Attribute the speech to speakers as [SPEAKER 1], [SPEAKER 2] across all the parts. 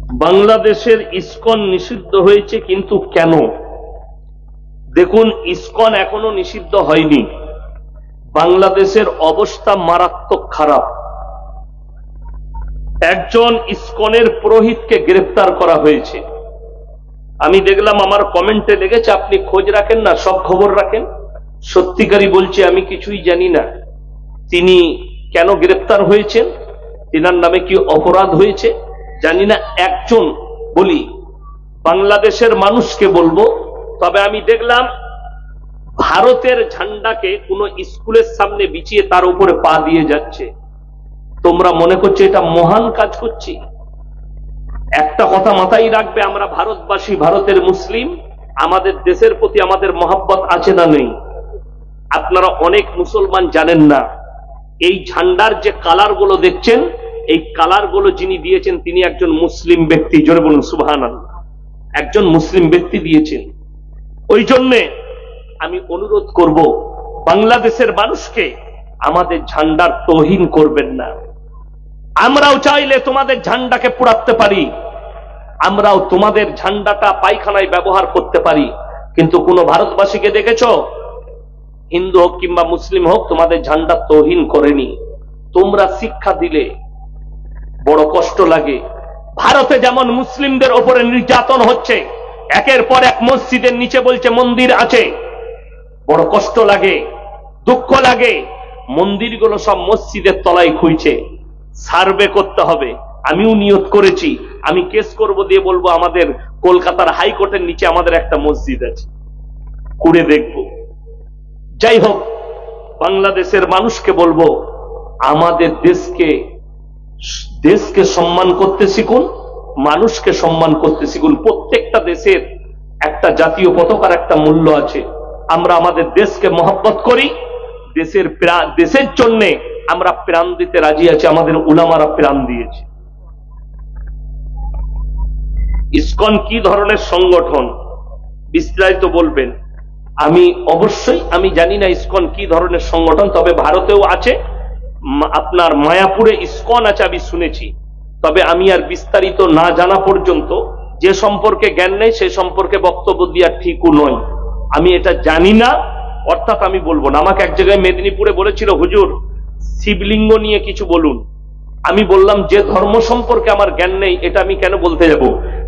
[SPEAKER 1] বাংলাদেশের ইসকন নিষিদ্ধ হয়েছে, কিন্তু কেন? দেখুন, ইসকন এখনো নিষিদ্ধ হয়নি। বাংলাদেশের অবস্থা মারাত্মক খারাপ। একজন ইসকনের পুরোহিতকে গ্রেফতার করা হয়েছে। আমি দেখলাম, আমার কমেন্টে লেগেছে, আপনি খোঁজ রাখেন না, সব খবর রাখেন। সত্যিকারই বলছি, আমি কিছুই জানি না তিনি কেন গ্রেফতার হয়েছেন, তিনার নামে কি অপরাধ হয়েছে জানি না। একজন বলি, বাংলাদেশের মানুষকে বলবো, তবে আমি দেখলাম ভারতের ঝান্ডাকে কোন স্কুলের সামনে বিছিয়ে তার উপরে পা দিয়ে যাচ্ছে। তোমরা মনে করছো এটা মহান কাজ করছি? একটা কথা মাথায় রাখবে, আমরা ভারতবাসী, ভারতের মুসলিম, আমাদের দেশের প্রতি আমাদের মহব্বত আছে না নেই? আপনারা অনেক মুসলমান জানেন না, এই ঝান্ডার যে কালার গুলো দেখছেন, এই কালার গুলো যিনি দিয়েছেন তিনি একজন মুসলিম ব্যক্তি। জোরে বলুন সুবহানাল্লাহ। একজন মুসলিম ব্যক্তি দিয়েছেন। ওই জন্যে আমি অনুরোধ করব, বাংলাদেশের মানুষকে আমাদের ঝান্ডার তৌহিন করবেন না। আমরাও চাইলে তোমাদের ঝান্ডাকে পুড়াতে পারি, আমরাও তোমাদের ঝান্ডাটা পায়খানায় ব্যবহার করতে পারি, কিন্তু কোন ভারতবাসীকে দেখেছ, হিন্দু হোক কিংবা মুসলিম হোক, তোমাদের ঝান্ডা তৌহিন করেনি। তোমরা শিক্ষা দিলে বড় কষ্ট লাগে। ভারতে যেমন মুসলিমদের ওপরে নির্যাতন হচ্ছে, একের পর এক মসজিদের নিচে বলছে মন্দির আছে, বড় কষ্ট লাগে, দুঃখ লাগে। মন্দিরগুলো সব মসজিদের তলায় খুঁজছে। সার্ভে করতে হবে। আমিও নিয়ত করেছি, আমি কেস করব, দিয়ে বলবো আমাদের কলকাতার হাইকোর্টের নিচে আমাদের একটা মসজিদ আছে, করে দেখব। যাই হোক, বাংলাদেশের মানুষকে বলবো, আমাদের দেশকে সম্মান করতে শিখুন, মানুষকে সম্মান করতে শিখুন। প্রত্যেকটা দেশের একটা জাতীয় পতাকার একটা মূল্য আছে। আমরা আমাদের দেশকে মহব্বত করি, দেশের জন্য আমরা প্রাণ দিতে রাজি আছি। আমাদের উলামারা প্রাণ দিয়েছে। ইসকন কি ধরনের সংগঠন বিস্তারিত বলবেন? আমি জানি না ইসকন কি ধরনের সংগঠন, তবে ভারতেও আছে, আপনার মায়াপুরে ইসকন আছে আমি শুনেছি। তবে আমি আর বিস্তারিত না জানা পর্যন্ত, যে সম্পর্কে জ্ঞান নেই সে সম্পর্কে বক্তব্য দেওয়া ঠিকও নয়। আমি এটা জানি না, অর্থাৎ আমি বলবো না। আমাকে এক জায়গায় মেদিনীপুরে বলেছিল, হুজুর শিবলিঙ্গ নিয়ে কিছু বলুন। আমি বললাম, যে ধর্ম সম্পর্কে আমার জ্ঞান নেই এটা আমি কেন বলতে যাব?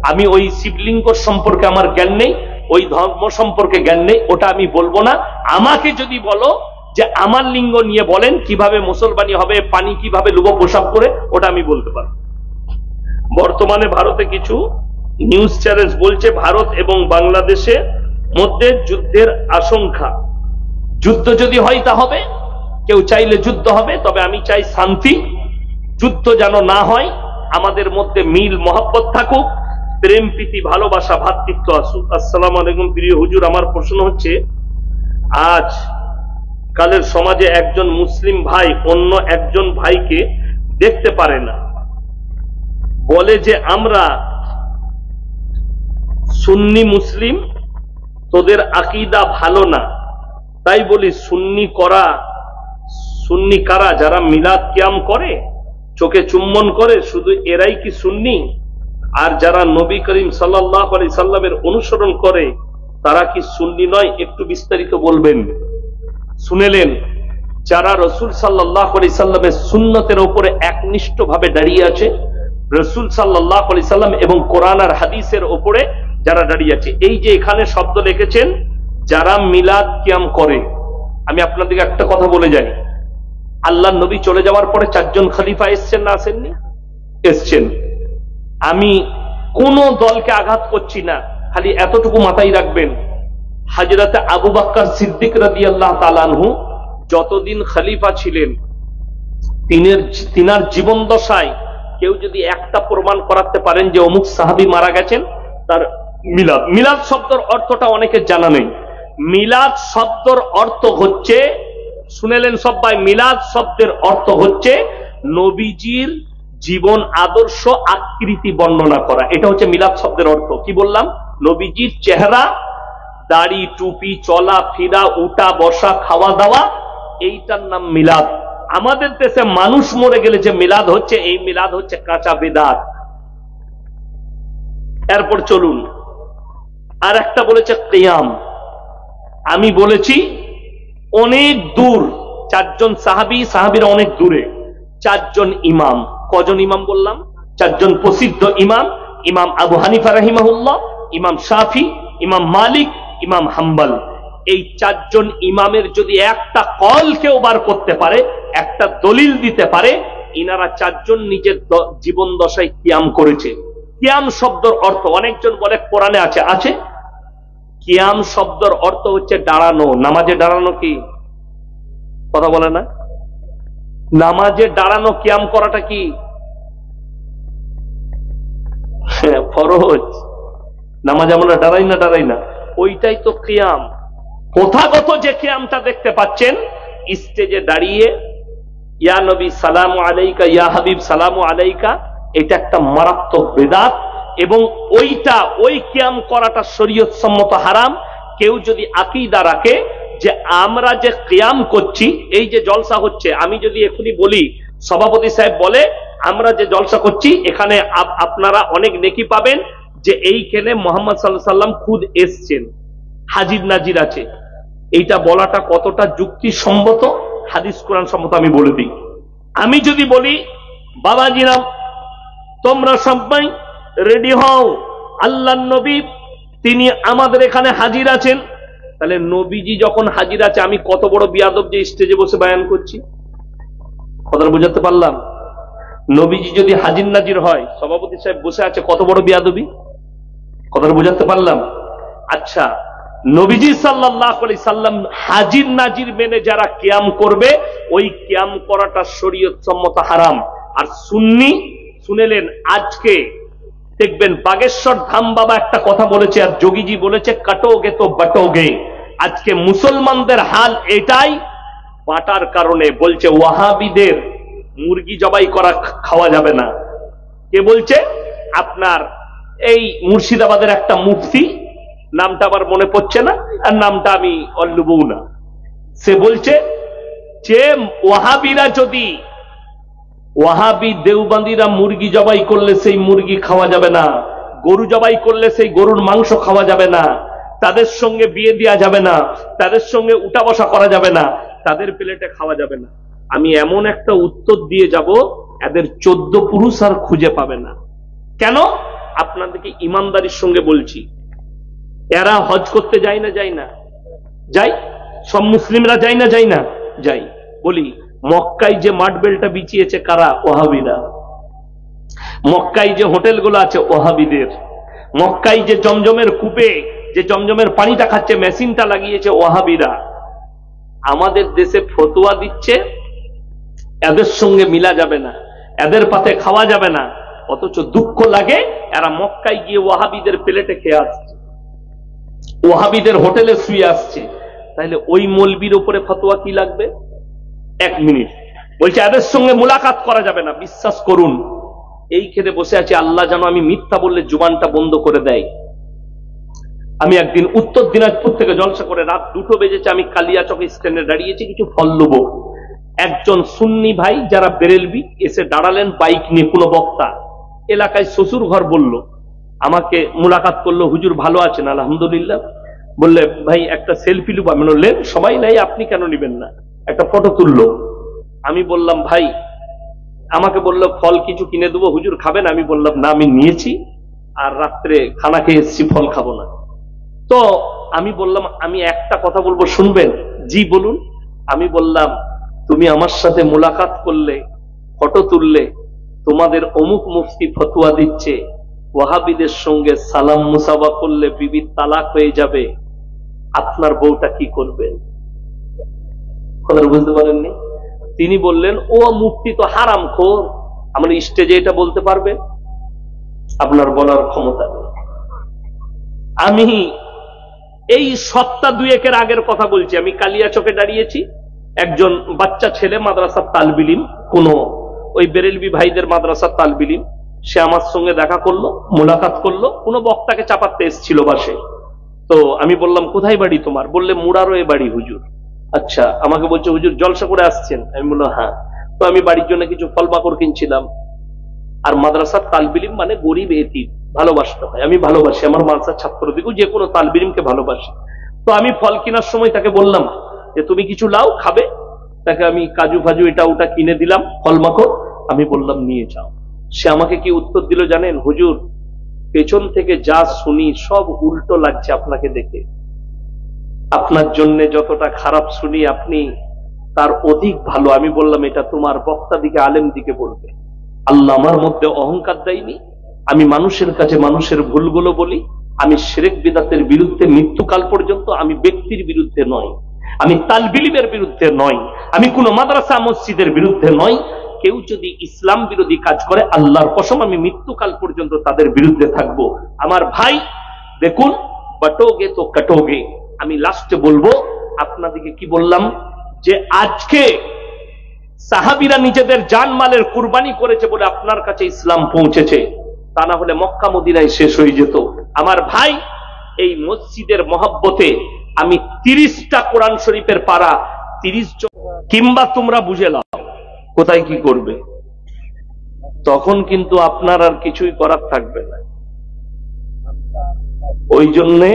[SPEAKER 1] আমি ওই শিবলিঙ্গ সম্পর্কে আমার জ্ঞান নেই, ওই ধর্ম সম্পর্কে জ্ঞান নেই, ওটা আমি বলবো না। আমাকে যদি বলো যে আমার লিঙ্গ নিয়ে বলেন, কিভাবে মুসলমানি হবে, পানি কিভাবে লুবো প্রসাব করে, ওটা আমি বলতে পারবো। বর্তমানে ভারতে কিছু নিউজ চ্যানেল বলছে ভারত এবং বাংলাদেশের মধ্যে যুদ্ধের আশঙ্কা। যুদ্ধ যদি হয় তা হবে, কেউ চাইলে যুদ্ধ হবে, তবে আমি চাই শান্তি। যুদ্ধ যেন না হয়, আমাদের মধ্যে মিল মহব্বত থাকুক, প্রেম প্রীতি ভালোবাসা ভ্রাতৃত্ব আসুক। আসসালামু আলাইকুম প্রিয় হুজুর, আমার প্রশ্ন হচ্ছে, আজ কালের সমাজে একজন মুসলিম ভাই অন্য একজন ভাইকে দেখতে পারে না, বলে যে আমরা সুন্নি মুসলিম, তোদের আকীদা ভালো না। তাই বলি, সুন্নি কারা? যারা মিলাদ কিয়াম করে, চোখে চুম্বন করে, শুধু এরাই কি সুন্নি? আর যারা নবী করিম সাল্লাল্লাহু আলাইহি সাল্লামের অনুসরণ করে, তারা কি সুন্নি নয়? একটু বিস্তারিত বলবেন। শুনেলেন, যারা রসুল সাল্লাল্লাহু আলাইহি সাল্লামের সুন্নতের উপরে একনিষ্ঠভাবে দাঁড়িয়ে আছে, রসুল সাল্লাল্লাহু আলাইহি সাল্লাম এবং কোরআন আর হাদিসের উপরে যারা দাঁড়িয়ে আছে। এই যে এখানে শব্দ লিখেছেন, যারা মিলাদ কিয়াম করে, আমি আপনাদেরকে একটা কথা বলে যাই, আল্লাহ নবী চলে যাওয়ার পরে 4 জন খলিফা এসছেন না আসেননি? এসছেন। আমি কোন দলকে আঘাত করছি না, খালি এতটুকু মাথায় রাখবেন, হযরত আবু বকর সিদ্দিক রাদিয়াল্লাহু তাআলা আনহু যতদিন খলিফা ছিলেন, তিনার জীবন দশায় কেউ যদি একটা প্রমাণ করাতে পারেন যে অমুক সাহাবী মারা গেছেন, তার মিলাদ শব্দের অর্থটা অনেকের জানা নেই। মিলাদ শব্দের অর্থ হচ্ছে, শুনেলেন সবাই, মিলাদ শব্দের অর্থ হচ্ছে নবীজির জীবন আদর্শ আকৃতি বর্ণনা করা। এটা হচ্ছে মিলাদ শব্দের অর্থ। কি বললাম? নবীজির চেহারা, দাড়ি, টুপি, চলা ফিরা, উঠা বসা, খাওয়া দাওয়া, এইটার নাম মিলাদ। আমাদের দেশে মানুষ মরে গেলে যে মিলাদ হচ্ছে, এই মিলাদ হচ্ছে কাঁচা বেদাত। এরপর চলুন, আর একটা বলেছে কিয়াম। আমি বলেছি অনেক দূর, চারজন সাহাবীরা অনেক দূরে, চারজন ইমাম। কজন ইমাম বললাম? চারজন প্রসিদ্ধ ইমাম, ইমাম আবু হানিফা রাহিমাহুল্লাহ, ইমাম শাফি, ইমাম মালিক, ইমাম হাম্বল। এই চারজন ইমামের যদি একটা কল কেউ বার করতে পারে, একটা দলিল দিতে পারে, ইনারা চারজন নিজের জীবন দশায় কিয়াম করেছে। কিয়াম শব্দের অর্থ অনেকজন বলে কোরআনে আছে, আছে। কিয়াম শব্দের অর্থ হচ্ছে দাঁড়ানো। নামাজে দাঁড়ানো কি কথা বলে না? নামাজে দাঁড়ানো, কিয়াম করাটা কি ফরজ। নামাজে আমরা দাঁড়াই না, ওইটাই তো কিয়াম। প্রথাগত যে কিয়ামটা দেখতে পাচ্ছেন, স্টেজে দাঁড়িয়ে ইয়া নবী সালামু আলাইকা, ইয়া হাবিব সালামু আলাইকা, এটা একটা মারাত্মক বিদআত। এবং ওই কিয়াম করাটা শরীয়ত সম্মত হারাম। কেউ যদি আকীদা রাখে যে আমরা যে কিয়াম করছি, এই যে জলসা হচ্ছে, আমি যদি এখনই বলি, সভাপতি সাহেব বলে আমরা যে জলসা করছি এখানে আপনারা অনেক নেকি পাবেন, যে এইখানে মুহাম্মদ সাল্লাল্লাহু আলাইহি সাল্লাম খুদ এসছেন, হাজির নাজির আছে, এইটা বলাটা কতটা যুক্তিসম্মত, হাদিস কোরআন সম্মত আমি বলে দিই। আমি যদি বলি বাবাজিরা তোমরা সবাই রেডি হও, আল্লাহর নবী তিনি আমাদের এখানে হাজির আছেন, তাহলে নবীজি যখন হাজির আছে, আমি কত বড় বিয়াদব যে স্টেজে বসে বয়ান করছি। কথাটা বুঝাতে পারলাম? নবীজি যদি হাজির নাজির হয়, সভাপতি সাহেব বসে আছে, কত বড় বিয়াদবি। কথাটা বুঝাতে পারলাম? আচ্ছা, নবীজি সাল্লাল্লাহু আলাইহি সাল্লাম হাজির নাজির মেনে যারা কিয়াম করবে, ওই কিয়াম করাটা শরীয়ত সম্মত হারাম। আর সুন্নি শুনেলেন, আজকে দেখবেন বাগেশ্বর ধাম বাবা একটা কথা বলেছে, আর যোগীজি বলেছে কাটোগে তো বাটোগে। আজকে মুসলমানদের হাল এটাই, বাটার কারণে বলছে ওয়াহাবিদের মুরগি জবাই করা খাওয়া যাবে না। কে বলছে? আপনার এই মুর্শিদাবাদের একটা মুফতি, নামটা আবার মনে পড়ছে না, আর নামটা আমি অল্লুবও না, সে বলছে যে ওয়াহাবিরা যদি, ওয়াহাবি দেওবন্দিরা মুরগি জবাই করলে সেই মুরগি খাওয়া যাবে না, গরু জবাই করলে সেই গরুর মাংস খাওয়া যাবে না, তাদের সঙ্গে বিয়ে দেওয়া যাবে না, তাদের সঙ্গে উঠা বসা করা যাবে না, তাদের প্লেটে খাওয়া যাবে না। আমি এমন একটা উত্তর দিয়ে যাব, এদের 14 পুরুষ আর খুঁজে পাবে না। কেন? আপনাদেরকে ইমানদারির সঙ্গে বলছি, এরা হজ করতে যায় না? যাই। সব মুসলিমরা যায় না? যাই। বলি, মক্কায় যে মাঠবেলটা বিছিয়েছে কারা? ওয়াহাবিরা। মক্কায় যে হোটেলগুলো আছে ওয়াহাবিদের। মক্কায় যে জমজমের কূপে যে জমজমের পানিটা খাচ্ছে, মেশিনটা লাগিয়েছে ওয়াহাবিরা। আমাদের দেশে ফতোয়া দিচ্ছে এদের সঙ্গে মিলা যাবে না, এদের পাতে খাওয়া যাবে না, অথচ দুঃখ লাগে এরা মক্কায় গিয়ে ওয়াহাবিদের প্লেটে খেয়ে আসছে, ওয়াহাবিদের হোটেলে শুয়ে আসছে। তাহলে ওই মৌলবীর উপরে ফতোয়া কি লাগবে? 1 মিনিট। বলছে এদের সঙ্গে মুলাকাত করা যাবে না। বিশ্বাস করুন, এই খেতে বসে আছে, আল্লাহ যেন আমি মিথ্যা বললে জুবানটা বন্ধ করে দেয়। আমি একদিন উত্তর দিনাজপুর থেকে জলসা করে রাত 2টো বেজেছে, আমি কালিয়াচক স্ট্যান্ডে দাঁড়িয়েছি, কিছু ফল নেবো। একজন সুন্নি ভাই যারা বেরেলবি এসে দাঁড়ালেন বাইক নিয়ে, কোনো বক্তা, এলাকায় শ্বশুর ঘর, বলল আমাকে মুলাকাত করলো, হুজুর ভালো আছেন? আলহামদুলিল্লাহ। বললে ভাই একটা সেলফি লুব। আমি বললেন সবাই নাই, আপনি কেন নিবেন না? একটা ফটো তুললো। আমি বললাম ভাই, আমাকে বললো ফল কিছু কিনে দেবো, হুজুর খাবেন? আমি বললাম না, আমি নিয়েছি, আর রাত্রে খানা খেয়ে এসেছি, ফল খাবো না। তো আমি বললাম আমি একটা কথা বলবো, শুনবেন? জি বলুন। আমি বললাম তুমি আমার সাথে মুলাকাত করলে, ফটো তুললে, তোমাদের অমুক মুফতি ফতোয়া দিচ্ছে ওয়াহাবিদের সঙ্গে সালাম মুসাফা করলে বিবির তালাক হয়ে যাবে, আপনার বউটা কি করবেন? কথা বুঝতে পারেননি? তিনি বললেন ও মুফতি তো হারামখোর, আমার স্টেজে এটা বলতে পারবে? আপনার বলার ক্ষমতা নেই। আমি এই সপ্তাহ 2-1 আগের কথা বলছি, আমি কালিয়াচকে দাঁড়িয়েছি, একজন বাচ্চা ছেলে মাদ্রাসার তালবিলিম, কোন ওই বেরেলবি ভাইদের মাদ্রাসার তালবিলিম, সে আমার সঙ্গে দেখা করলো, মুলাকাত করলো, কোন বক্তাকে চাপাতে এসেছিল বাসে। তো আমি বললাম কোথায় বাড়ি তোমার? বললে মুরারোয় বাড়ি হুজুর। আচ্ছা, আমাকে বলছে হুজুর জলসা করে আসছেন? আমি বললাম হ্যাঁ। তো আমি বাড়ির জন্য কিছু ফল মাকড় কিনছিলাম। আর মাদ্রাসার তালবিলিম মানে গরিব এতিম, ভালোবাসতে হয়। আমি ভালোবাসি আমার মাদ্রাসার ছাত্রদিকেও, যে কোনো তালবিলিমকে ভালোবাসি। তো আমি ফল কেনার সময় তাকে বললাম যে তুমি কিছু লাও, খাবে। তাকে আমি কাজু ফাজু এটা ওটা কিনে দিলাম, ফল মাখো। আমি বললাম নিয়ে যাও। সে আমাকে কি উত্তর দিল জানেন? হুজুর, পেছন থেকে যা শুনি সব উল্টো লাগছে আপনাকে দেখে। আপনার জন্য যতটা খারাপ শুনি আপনি তার অধিক ভালো। আমি বললাম এটা তোমার বক্তা দিকে, আলেম দিকে বলবে। আল্লাহ আমার মধ্যে অহংকার দেয়নি। আমি মানুষের কাছে মানুষের ভুলগুলো বলি। আমি শিরক বিদআতের বিরুদ্ধে মৃত্যুকাল পর্যন্ত, আমি ব্যক্তির বিরুদ্ধে নয়, আমি তালবিলিমের বিরুদ্ধে নয়, আমি কোন মাদ্রাসা মসজিদের বিরুদ্ধে নয়। কেউ যদি ইসলাম বিরোধী কাজ করে, আল্লাহর কসম আমি মৃত্যুকাল পর্যন্ত তাদের বিরুদ্ধে থাকবো। আমার ভাই দেখুন, বাটোগে তো কাটোগে। আমি লাস্টে বলবো আপনাদেরকে কি বললাম, যে আজকে সাহাবীরা নিজেদের জানমালের কুরবানি করেছে বলে আপনার কাছে ইসলাম পৌঁছেছে, তা না হলে মক্কা মদিনায় শেষ হয়ে যেত। আমার ভাই, এই মসজিদের মহব্বতে আমি 30টা কোরআন শরীফের পারা 30 জন, কিংবা তোমরা বুঝে নাও কোথায় কি করবে, তখন কিন্তু আপনার আর কিছুই করার থাকবে না। ওই জন্যে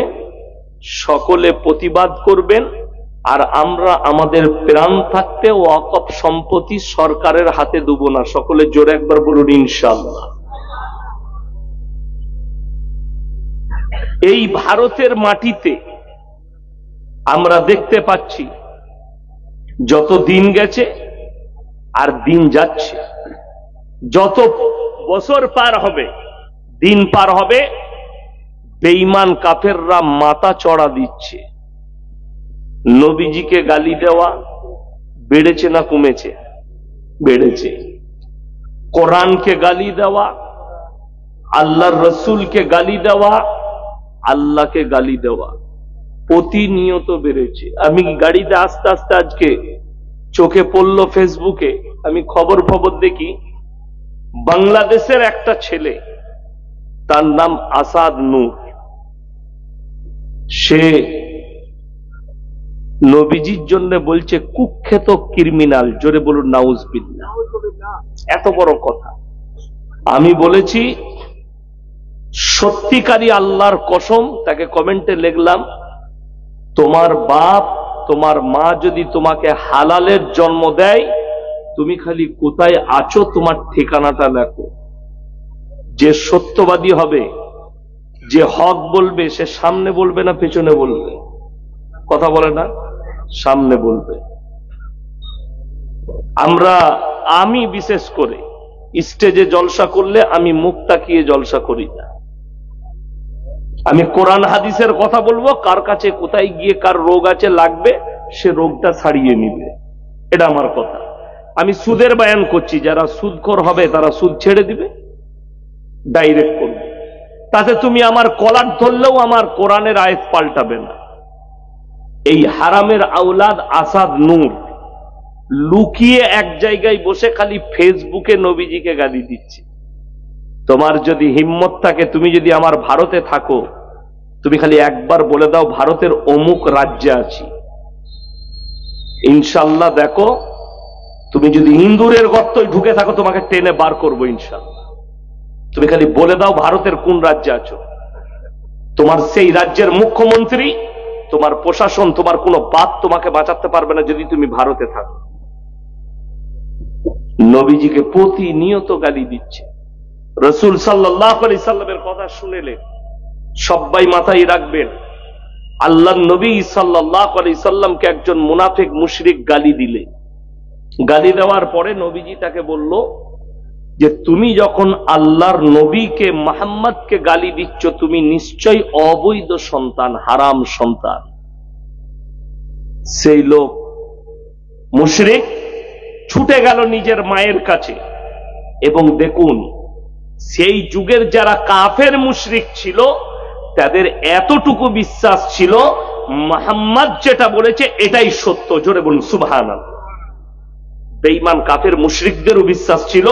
[SPEAKER 1] সকলে প্রতিবাদ করবেন। আর আমরা আমাদের প্রাণ থাকতে ওয়াকফ সম্পত্তি সরকারের হাতে দেব না। সকলে জোরে একবার বলুন ইনশাআল্লাহ। এই ভারতের মাটিতে আমরা দেখতে পাচ্ছি যত দিন গেছে আর দিন যাচ্ছে, যত বছর পার হবে, দিন পার হবে, বেঈমান কাফেররা মাথা চড়া দিচ্ছে। নবীজিকে গালি দেওয়া বেড়েছে না কমেছে? বেড়েছে। কোরআনকে গালি দেওয়া, আল্লাহর রসুলকে গালি দেওয়া, আল্লাহকে গালি দেওয়া প্রতিনিয়ত বেড়েছে। আমি গাড়িতে আস্তে আস্তে আজকে চোখে পড়লো ফেসবুকে, আমি খবর দেখি, বাংলাদেশের একটা ছেলে, তার নাম আসাদ নূর, সে নবীজির জন্য বলছে কুখ্যাত ক্রিমিনাল। জোরে বলুন নাউজুবিল্লাহ। এত বড় কথা। আমি বলেছি সত্যিকারী আল্লাহর কসম, তাকে কমেন্টে লিখলাম, তোমার বাপ তোমার মা যদি তোমাকে হালালের জন্ম দেয়, তুমি খালি কোথায় আছো তোমার ঠিকানাটা লেখো। যে সত্যবাদী হবে, যে হক বলবে, সে সামনে বলবে না পেছনে বলবে? কথা বলে না? সামনে বলবে। আমি বিশেষ করে স্টেজে জলসা করলে আমি মুখ তাকিয়ে জলসা করি না। আমি কোরআন হাদিসের কথা বলবো, কার কাছে কোথায় গিয়ে কার রোগ আছে লাগবে, সে রোগটা ছাড়িয়ে নিবে, এটা আমার কথা। আমি সুদের বয়ান করছি, যারা সুদখোর হবে তারা সুদ ছেড়ে দিবে, ডাইরেক্ট করবে। তাতে তুমি আমার কলার ধরলেও আমার কোরআনের আয়াত পাল্টাবে না। এই হারামের আওলাদ আসাদ নূর লুকিয়ে এক জায়গায় বসে খালি ফেসবুকে নবীজিকে গালি দিচ্ছে। তোমার যদি হিম্মত থাকে, তুমি যদি আমার ভারতে থাকো, তুমি খালি একবার বলে দাও ভারতের অমুক রাজ্যে আছি, ইনশাল্লাহ দেখো, তুমি যদি ইন্দুরের গর্তয় ঢুকে থাকো তোমাকে টেনে বার করবো ইনশাল্লাহ। তুমি খালি বলে দাও ভারতের কোন রাজ্যে আছো, তোমার সেই রাজ্যের মুখ্যমন্ত্রী, তোমার প্রশাসন, তোমার কোনো বাদ তোমাকে বাঁচাতে পারবে না যদি তুমি ভারতে থাকো। নবীজিকে প্রতিনিয়ত গালি দিচ্ছে। রাসূল সাল্লাল্লাহু আলাইহি সাল্লামের কথা শুনেলে সবাই মাথায় রাখবেন, আল্লাহর নবী সাল্লাল্লাহু আলাইহি সাল্লামকে একজন মুনাফিক মুশরিক গালি দিলে, গালি দেওয়ার পরে নবীজি তাকে বলল যে তুমি যখন আল্লাহর নবীকে মুহাম্মদকে গালি দিচ্ছ, তুমি নিশ্চয়ই অবৈধ সন্তান, হারাম সন্তান। সেই লোক মুশরিক ছুটে গেল নিজের মায়ের কাছে। এবং দেখুন, সেই যুগের যারা কাফের মুশরিক ছিল, তাদের এতটুকু বিশ্বাস ছিল মুহাম্মদ যেটা বলেছে এটাই সত্য। জোরে বলুন সুবহানাল্লাহ। বেঈমান কাফের মুশরিকদেরও বিশ্বাস ছিল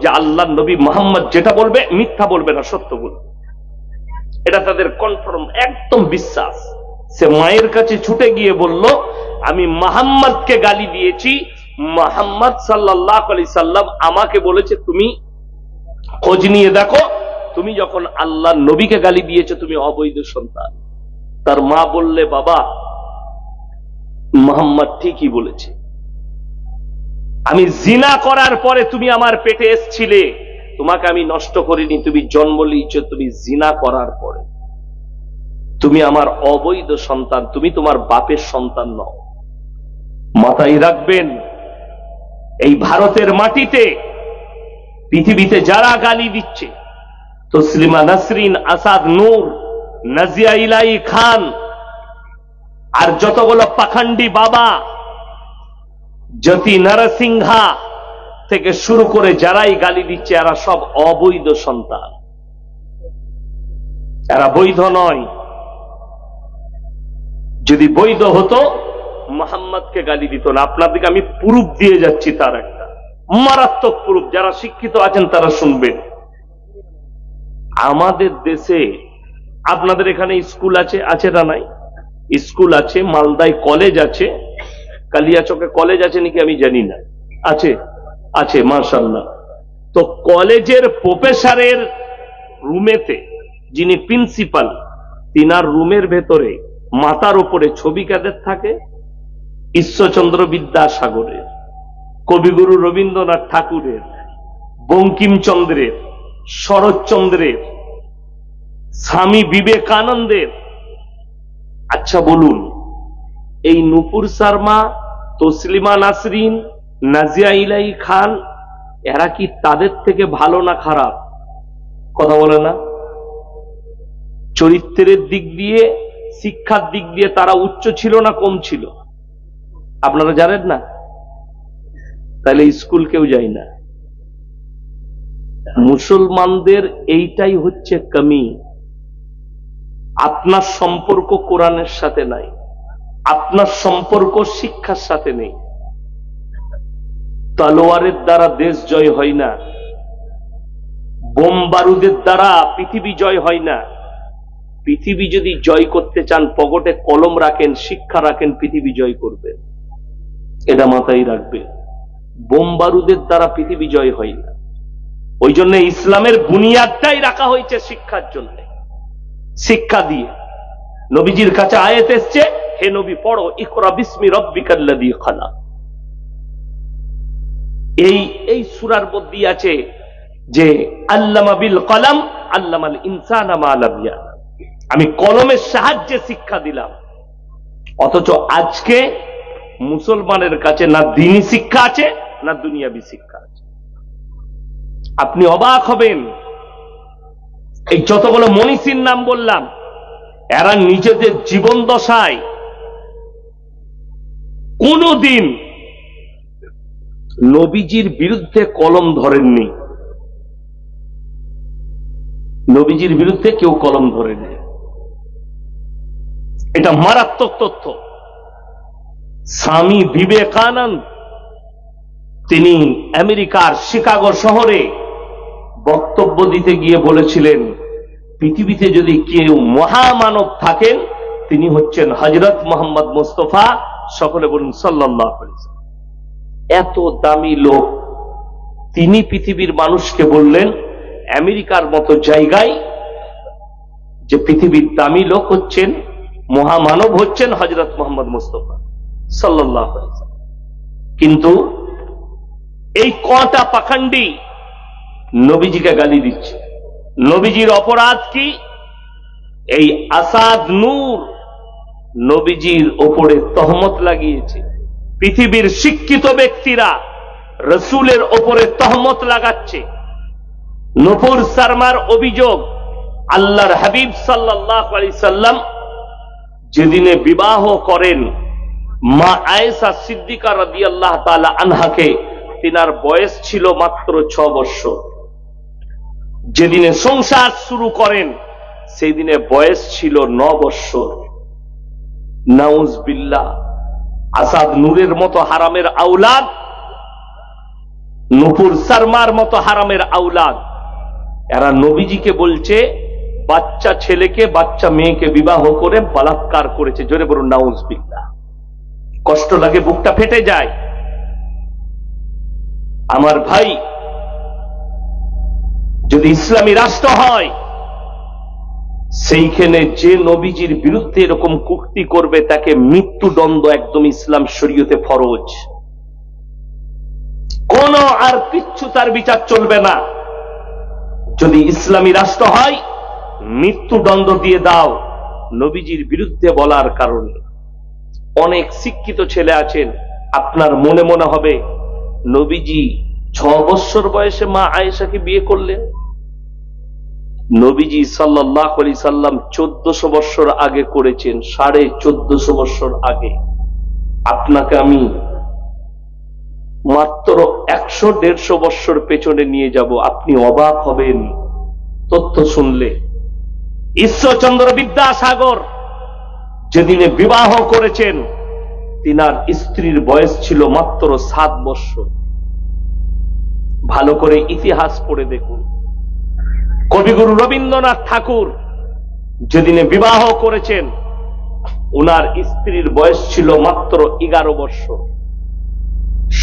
[SPEAKER 1] যে আল্লাহর নবী মুহাম্মদ যেটা বলবে মিথ্যা বলবে না, সত্য বলবে। এটা তাদের কনফার্ম একদম বিশ্বাস। সে মায়ের কাছে ছুটে গিয়ে বলল, আমি মুহাম্মদকে গালি দিয়েছি, মুহাম্মদ সাল্লাল্লাহু আলাইহি সাল্লাম আমাকে বলেছে তুমি খোঁজ নিয়ে দেখো, তুমি যখন আল্লাহ নবীকে গালি দিয়েছো তুমি অবৈধ সন্তান। তার মা বললে, বাবা মুহাম্মদ ঠিকই বলেছে, আমি জিনা করার পরে তুমি আমার পেটে এসছিলে, তোমাকে আমি নষ্ট করিনি, তুমি জন্ম নিয়েছো তুমি জিনা করার পরে, তুমি আমার অবৈধ সন্তান, তুমি তোমার বাপের সন্তান নও। মাথায় রাখবেন, এই ভারতের মাটিতে পৃথিবীতে যারা গালি দিচ্ছে, তসলিমা নাসরিন, আসাদ নূর, নাজিয়া ইলাহি খান, আর যতগুলো পাখান্ডি বাবা, জ্যোতি নরসিংহা থেকে শুরু করে যারাই গালি দিচ্ছে, এরা সব অবৈধ সন্তান, এরা বৈধ নয়। যদি বৈধ হতো মুহাম্মদকে গালি দিত না। আপনাদেরকে আমি প্রুফ দিয়ে যাচ্ছি, তার একটা মারাত্মক প্রুফ, যারা শিক্ষিত আছেন তারা শুনবেন। আমাদের দেশে, আপনাদের এখানে স্কুল আছে, আছে না নাই? স্কুল আছে, মালদায় কলেজ আছে, কালিয়াচকে কলেজ আছে নাকি আমি জানি না, আছে, আছে, মাশাআল্লাহ। তো কলেজের প্রফেসরের রুমেতে যিনি প্রিন্সিপাল, তিনার রুমের ভেতরে মাথার উপরে ছবি কাদের থাকে? ঈশ্বরচন্দ্র বিদ্যাসাগরের, কবিগুরু রবীন্দ্রনাথ ঠাকুরের, বঙ্কিমচন্দ্রের, শরৎচন্দ্রের, স্বামী বিবেকানন্দের। আচ্ছা বলুন, এই নূপুর শর্মা, তসলিমা নাসরিন, নাজিয়া ইলাহি খান, এরা কি তাদের থেকে ভালো না খারাপ? কথা বলে না? চরিত্রের দিক দিয়ে, শিক্ষার দিক দিয়ে তারা উচ্চ ছিল না কম ছিল? আপনারা জানেন না? তাহলে স্কুল কেউ যায় না। মুসলমানদের এইটাই হচ্ছে কমি। আপনার সম্পর্ক কোরআনের সাথে নাই, আপনার সম্পর্ক শিক্ষার সাথে নেই। তলোয়ারের দ্বারা দেশ জয় হয় না, বোম বারুদের দ্বারা পৃথিবী জয় হয় না। পৃথিবী যদি জয় করতে চান, পকেটে কলম রাখেন, শিক্ষা রাখেন, পৃথিবী জয় করবেন, এটা মাথায় রাখবে। বোম বারুদের দ্বারা পৃথিবী জয় হয় না। ওই জন্য ইসলামের বুনিয়াদটাই রাখা হয়েছে শিক্ষার জন্য। শিক্ষা দিয়ে নবীজির কাছে আয়াত এসছে, হে নবী পড়ো, ইকরা বিসমি রাব্বিকাল্লাযী খালাক। এই সূরার মধ্যে আছে যে আল্লামা বিল কলম আল্লামাল ইনসানা মা লাম ইয়ালাম, আমি কলমের সাহায্যে শিক্ষা দিলাম। অথচ আজকে মুসলমানের কাছে না দ্বীনি শিক্ষা আছে না দুনিয়াবি শিক্ষা আছে। আপনি অবাক হবেন, এই যতগুলো মনীষীর নাম বললাম, এরা নিজেদের জীবন দশায় কোনদিন নবীজির বিরুদ্ধে কলম ধরেননি। নবীজির বিরুদ্ধে কেউ কলম ধরেনি, এটা মারাত্মক তথ্য। স্বামী বিবেকানন্দ, তিনি আমেরিকার শিকাগো শহরে বক্তব্য দিতে গিয়ে বলেছিলেন, পৃথিবীতে যদি কেউ মহামানব থাকেন তিনি হচ্ছেন হযরত মুহাম্মদ মুস্তাফা, সকলে বলুন সাল্লাল্লাহু আলাইহি ওয়াসাল্লাম। এত দামি লোক, তিনি পৃথিবীর মানুষকে বললেন আমেরিকার মতো জায়গায় যে পৃথিবীর দামি লোক হচ্ছেন, মহামানব হচ্ছেন হযরত মুহাম্মদ মুস্তাফা সাল্লাল্লাহু আলাইহি ওয়াসাল্লাম। কিন্তু এই কটা পাখন্ডী নবীজিকে গালি দিচ্ছে। নবীজির অপরাধ কি? এই আসাদ নূর নবীজির ওপরে তহমত লাগিয়েছে। পৃথিবীর শিক্ষিত ব্যক্তিরা রসুলের ওপরে তহমত লাগাচ্ছে। নূপুর শর্মার অভিযোগ, আল্লাহর হাবিব সাল্লাল্লাহু আলাইহি সাল্লাম যেদিনে বিবাহ করেন মা আয়েশা সিদ্দিকা রাদিয়াল্লাহু তাআলা আনহাকে, তিনার বয়স ছিল মাত্র 6 বছর। যেদিনে সংসার শুরু করেন সেই দিনে বয়স ছিল 9 বছর। নাউজুবিল্লাহ। আসাদ নূরের মতো হারামের আওলাদ, নূপুর শর্মার মতো হারামের আওলাদ, এরা নবীজিকে বলছে বাচ্চা ছেলেকে বাচ্চা মেয়েকে বিবাহ করে বলাৎকার করেছে। জোরে বলুন নাউজুবিল্লাহ। কষ্ট লাগে, বুকটা ফেটে যায়। আমার ভাই, যদি ইসলামী রাষ্ট্র হয়, সেইখানে যে নবীজির বিরুদ্ধে এরকম কুক্তি করবে তাকে মৃত্যুদণ্ড একদম ইসলাম শরীয়তে ফরজ। কোন আর কিচ্ছু তার বিচার চলবে না। যদি ইসলামী রাষ্ট্র হয়, মৃত্যুদণ্ড দিয়ে দাও নবীজির বিরুদ্ধে বলার কারণে। অনেক শিক্ষিত ছেলে আছেন, আপনার মনে মনে হবে নবীজি 6 বছর বয়সে মা আয়েশাকে বিয়ে করলেন। নবীজি সাল্লাল্লাহু আলাইহি সাল্লাম 1400 বছর আগে করেছেন, 1450 বছর আগে। আপনাকে আমি মাত্র 100-150 বছর পেছনে নিয়ে যাব, আপনি অবাক হবেন তথ্য শুনলে। ঈশ্বরচন্দ্র বিদ্যাসাগর যেদিনে বিবাহ করেছেন, তিনার স্ত্রীর বয়স ছিল মাত্র 7 বছর। ভালো করে ইতিহাস পড়ে দেখুন। কবিগুরু রবীন্দ্রনাথ ঠাকুর যেদিনে বিবাহ করেছেন, ওনার স্ত্রীর বয়স ছিল মাত্র 11 বছর।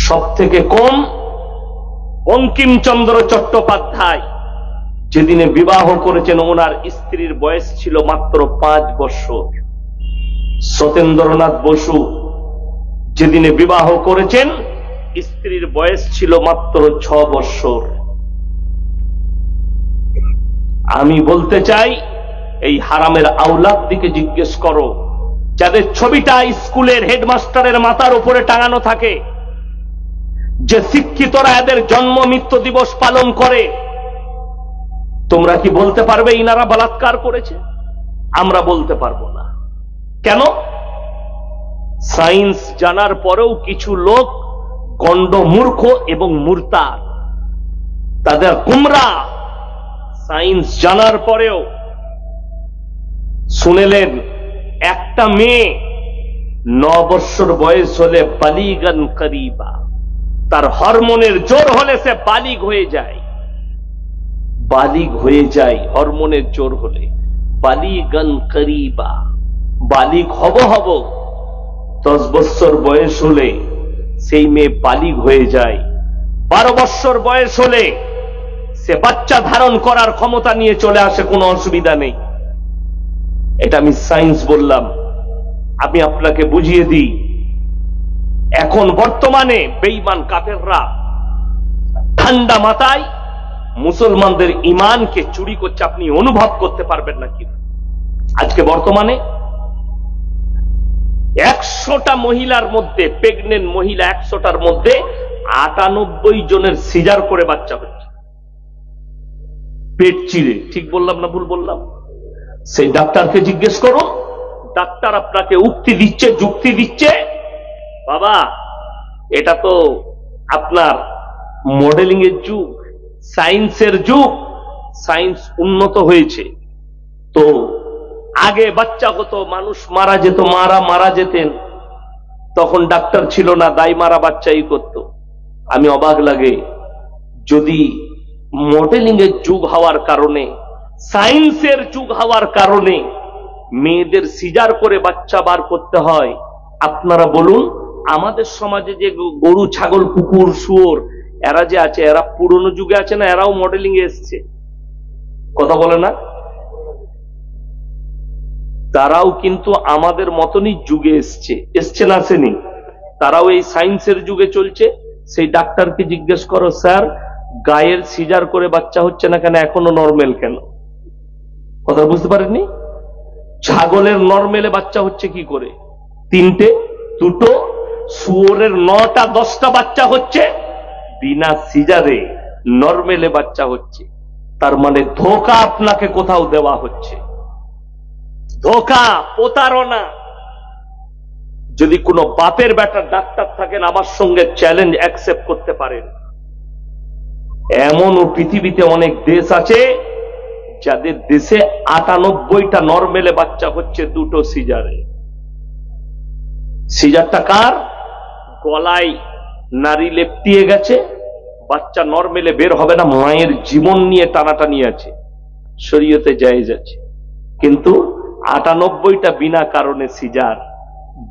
[SPEAKER 1] সব থেকে কম বঙ্কিমচন্দ্র চট্টোপাধ্যায় যেদিনে বিবাহ করেছেন, ওনার স্ত্রীর বয়স ছিল মাত্র 5 বছর। সত্যেন্দ্রনাথ বসু যেদিনে বিবাহ করেছেন, স্ত্রীর বয়স ছিল মাত্র 6 বছর। আমি বলতে চাই, এই হারামের আওলাদ দিকে জিজ্ঞেস করো, যাদের ছবিটা স্কুলের হেডমাস্টারের মাথার উপরে টাঙানো থাকে, যে শিক্ষিতরা এদের জন্ম মৃত্যু দিবস পালন করে, তোমরা কি বলতে পারবে ইনারা বলাৎকার করেছে? আমরা বলতে পারবো না। কেন? সায়েন্স জানার পরেও কিছু লোক গণ্ড মূর্খ এবং মুরতাদ, তাদের গুমরা। সায়েন্স জানার পরেও শুনেলেন একটা মেয়ে 9 বছর বয়স হলে বালিগান করিবা, তার হরমোনের জোর হলে সে বালিগ হয়ে যায়। বালিগ হয়ে যায় হরমোনের জোর হলে। বালিগান করিবা, বালিগ হব। 10 বছর বয়স হলে সেই মেয়ে বালিগ হয়ে যায়। 12 বছর বয়স হলে সে বাচ্চা ধারণ করার ক্ষমতা নিয়ে চলে আসে, কোনো অসুবিধা নেই। এটা আমি সায়েন্স বললাম। আমি আপনাকে বুঝিয়ে দিই, এখন বর্তমানে বেঈমান কাফেররা ঠান্ডা মাথায় মুসলমানদের ঈমানকে চুরি করছে। আপনি অনুভব করতে পারবেন না কি? আজকে বর্তমানে 100টা মহিলার মধ্যে, প্রেগনেন্ট মহিলা 100টার মধ্যে 98 জনের সিজার করে বাচ্চা হচ্ছে, পেট চিরে। ঠিক বললাম না ভুল বললাম? সেই ডাক্তারকে জিজ্ঞেস করুন, ডাক্তার আপনাকে উক্তি দিচ্ছে, যুক্তি দিচ্ছে, বাবা এটা তো আপনার মডেলিং এর যুগ, সায়েন্সের যুগ, সায়েন্স উন্নত হয়েছে। তো আগে বাচ্চা হতো, মানুষ মারা যেত, মারা যেতেন, তখন ডাক্তার ছিল না, দাই মারা বাচ্চাই করত। আমি অবাক লাগে, যদি মডেলিং এর যুগ হওয়ার কারণে, সায়েন্সের যুগ হওয়ার কারণে মেয়েদের সিজার করে বাচ্চা বার করতে হয়, আপনারা বলুন আমাদের সমাজে যে গরু, ছাগল, কুকুর, শুয়োর এরা যে আছে, এরা পুরনো যুগে আছে না? এরাও মডেলিং এ এসছে, কথা বলে না? তারাও কিন্তু আমাদের মতনই যুগে এসছে না, আসেনি? তারাও এই সায়েন্সের যুগে চলছে। সেই ডাক্তারকে জিজ্ঞেস করো, স্যার গায়ের সিজার করে বাচ্চা হচ্ছে না কেন, এখনো নরমাল কেন? কথা বুঝতে পারেননি? ছাগলের নরমেলে বাচ্চা হচ্ছে কি করে? 3টে, 2টো, শুয়োরের 9টা 10টা বাচ্চা হচ্ছে, বিনা সিজারে নরমেলে বাচ্চা হচ্ছে। তার মানে ধোঁকা আপনাকে কোথাও দেওয়া হচ্ছে, ধোঁকা, প্রতারণা। যদি কোনো বাপের বেটা ডাক্তার থাকেন, আমার সঙ্গে চ্যালেঞ্জ অ্যাকসেপ্ট করতে পারেন। এমনও পৃথিবীতে অনেক দেশ আছে যাদের দেশে 98টা নরমেলে বাচ্চা হচ্ছে, 2টো সিজারে। সিজারটা কার? গলায় নারী লেপটিয়ে গেছে, বাচ্চা নরমেলে বের হবে না, মায়ের জীবন নিয়ে টানাটানি আছে, শরীয়তে জায়েজ আছে। কিন্তু 98টা বিনা কারণে সিজার,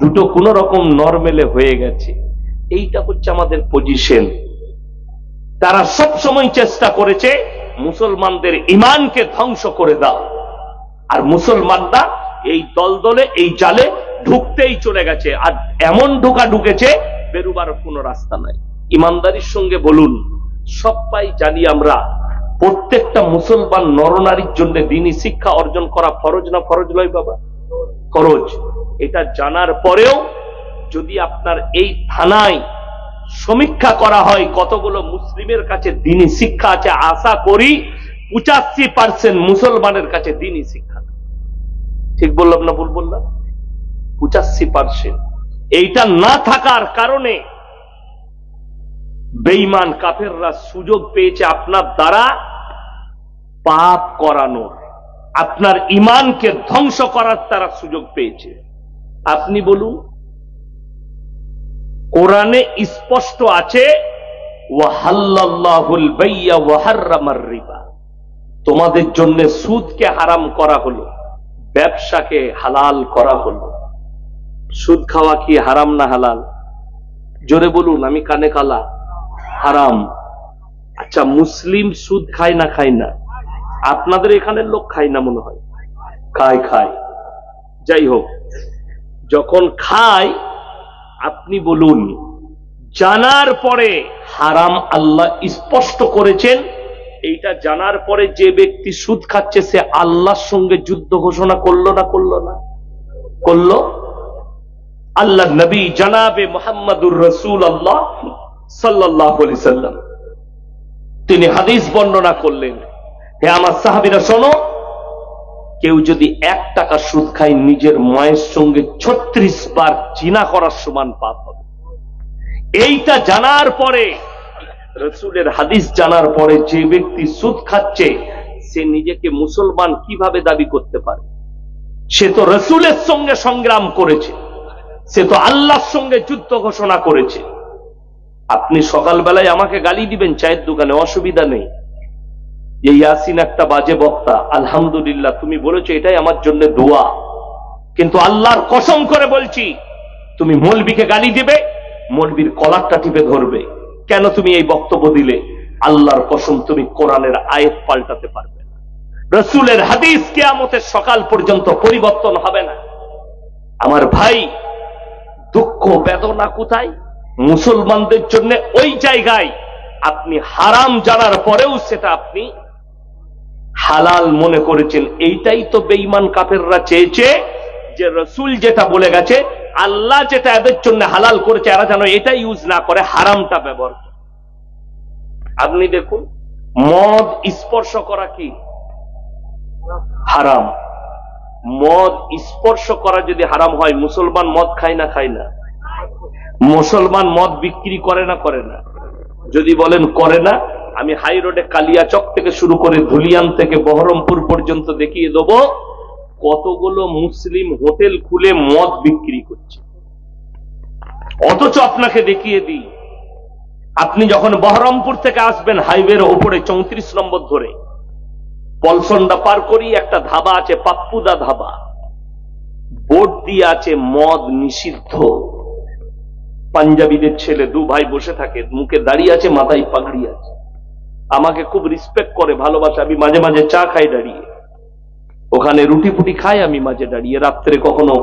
[SPEAKER 1] 2টো কোন রকম নরমেলে হয়ে গেছে। এইটা হচ্ছে আমাদের পজিশন। তারা সব সময় চেষ্টা করেছে মুসলমানদের ঈমানকে ধ্বংস করে দাও। আর মুসলমানরা এই দলদলে এই জালে ঢুকতেই চলে গেছে, আর এমন ঢোকা ঢুকেছে বেরুবার কোনো রাস্তা নাই। ইমানদারির সঙ্গে বলুন, সবাই জানি আমরা প্রত্যেকটা মুসলমান নরনারীর জন্য দ্বীনি শিক্ষা অর্জন করা ফরজ না ফরজ নয় বাবা? ফরজ। এটা জানার পরেও যদি আপনার এই থানায় সমীক্ষা করা হয় কতগুলো মুসলিমের কাছে দ্বীনি শিক্ষা আছে, আশা করি 85% মুসলমানের কাছে দ্বীনি শিক্ষা। ঠিক বললাম না ভুল বললাম? 85%। এইটা না থাকার কারণে বেঈমান কাফেররা সুযোগ পেয়েছে আপনার দ্বারা পাপ করানোর, আপনার ঈমানকে ধ্বংস করার তারা সুযোগ পেয়েছে। আপনি বলুন, কোরআনে স্পষ্ট আছে ওয়াহাল্লাল্লাহুল বাইয়া ওয়া হাররামার রিবা, তোমাদের জন্য সুদকে হারাম করা হলো, ব্যবসাকে হালাল করা হলো। সুদ খাওয়া কি হারাম না হালাল? জোরে বলুন, আমি কানে কালা। হারাম। আচ্ছা, মুসলিম সুদ খায় না খায় না? আপনাদের এখানের লোক খায় না মনে হয়? খায় খায়। যাই হোক, যখন খায় আপনি বলুন, জানার পরে হারাম আল্লাহ স্পষ্ট করেছেন, এইটা জানার পরে যে ব্যক্তি সুদ খাচ্ছে সে আল্লাহর সঙ্গে যুদ্ধ ঘোষণা করলো না করলো না? করলো। আল্লাহ নবী জনাবে মুহাম্মদুর রাসূলুল্লাহ সাল্লাল্লাহু আলাইহি সাল্লাম তিনি হাদিস বর্ণনা করলেন, হে আমার সাহাবীরা শোনো, কেউ যদি 1 টাকা সুদ খায় নিজের মায়ের সঙ্গে 36 বার জিনা করার সমান পাপ হবে। এইটা জানার পরে, রাসূলের হাদিস জানার পরে যে ব্যক্তি সুদ খাচ্ছে সে নিজেকে মুসলমান কিভাবে দাবি করতে পারে? সে তো রাসূলের সঙ্গে সংগ্রাম করেছে, সে তো আল্লাহর সঙ্গে যুদ্ধ ঘোষণা করেছে। আপনি সকালবেলায় আমাকে গালি দিবেন চায়ের দোকানে, অসুবিধা নেই। যে ইয়াসিন একটা বাজে বক্তা, আলহামদুলিল্লাহ তুমি বলেছো, এটাই আমার জন্য দোয়া। কিন্তু আল্লাহর কসম করে বলছি, তুমি মৌলবীকে গালি দিবে, মৌলবীর কলারটা টিপে ধরবে। কেন তুমি এই বক্তব্য দিলে? আল্লাহর কসম তুমি কোরআনের আয়াত পাল্টাতে পারবে না, রাসূলের হাদিস কিয়ামতের সকাল পর্যন্ত পরিবর্তন হবে না। আমার ভাই, দুঃখ বেদনা কোথায়? মুসলমানদের জন্য ওই জায়গায় আপনি হারাম জানার পরেও সেটা আপনি হালাল মনে করেছেন। এইটাই তো বেঈমান কাফেররা চেয়েছে, যে রাসূল যেটা বলে গেছে, আল্লাহ যেটা এদের জন্য হালাল করেছে, এরা যেন এটা ইউজ না করে, হারামটা ব্যবহার করে। আপনি দেখুন, মদ স্পর্শ করা কি হারাম? মদ স্পর্শ করা যদি হারাম হয়, মুসলমান মদ খায় না খায় না? মুসলমান মদ বিক্রি করে না করে না? যদি বলেন করে না, আমি হাই রোডে কালিয়াচক থেকে শুরু করে ধুলিয়ান থেকে বহরমপুর পর্যন্ত দেখিয়ে দেবো কতগুলো মুসলিম হোটেল খুলে মদ বিক্রি করছে। অথচ আপনাকে দেখিয়ে দিই, আপনি যখন বহরমপুর থেকে আসবেন হাইওয়ের ওপরে 34 নম্বর ধরে পলসন্ডা পার করি একটা ধাবা আছে, পাপ্পুদা ধাবা, বোর্ড দিয়ে আছে মদ নিষিদ্ধ। পাঞ্জাবিদের ছেলে 2 ভাই বসে থাকে, মুখে দাঁড়িয়ে আছে, মাথায় পাগড়ি আছে, আমাকে খুব রিসপেক্ট করে, ভালোবাসে। আমি মাঝে মাঝে চা খাই দাঁড়িয়ে, ওখানে রুটি ফুটি খাই আমি মাঝে দাঁড়িয়ে। রাত্রে কখনো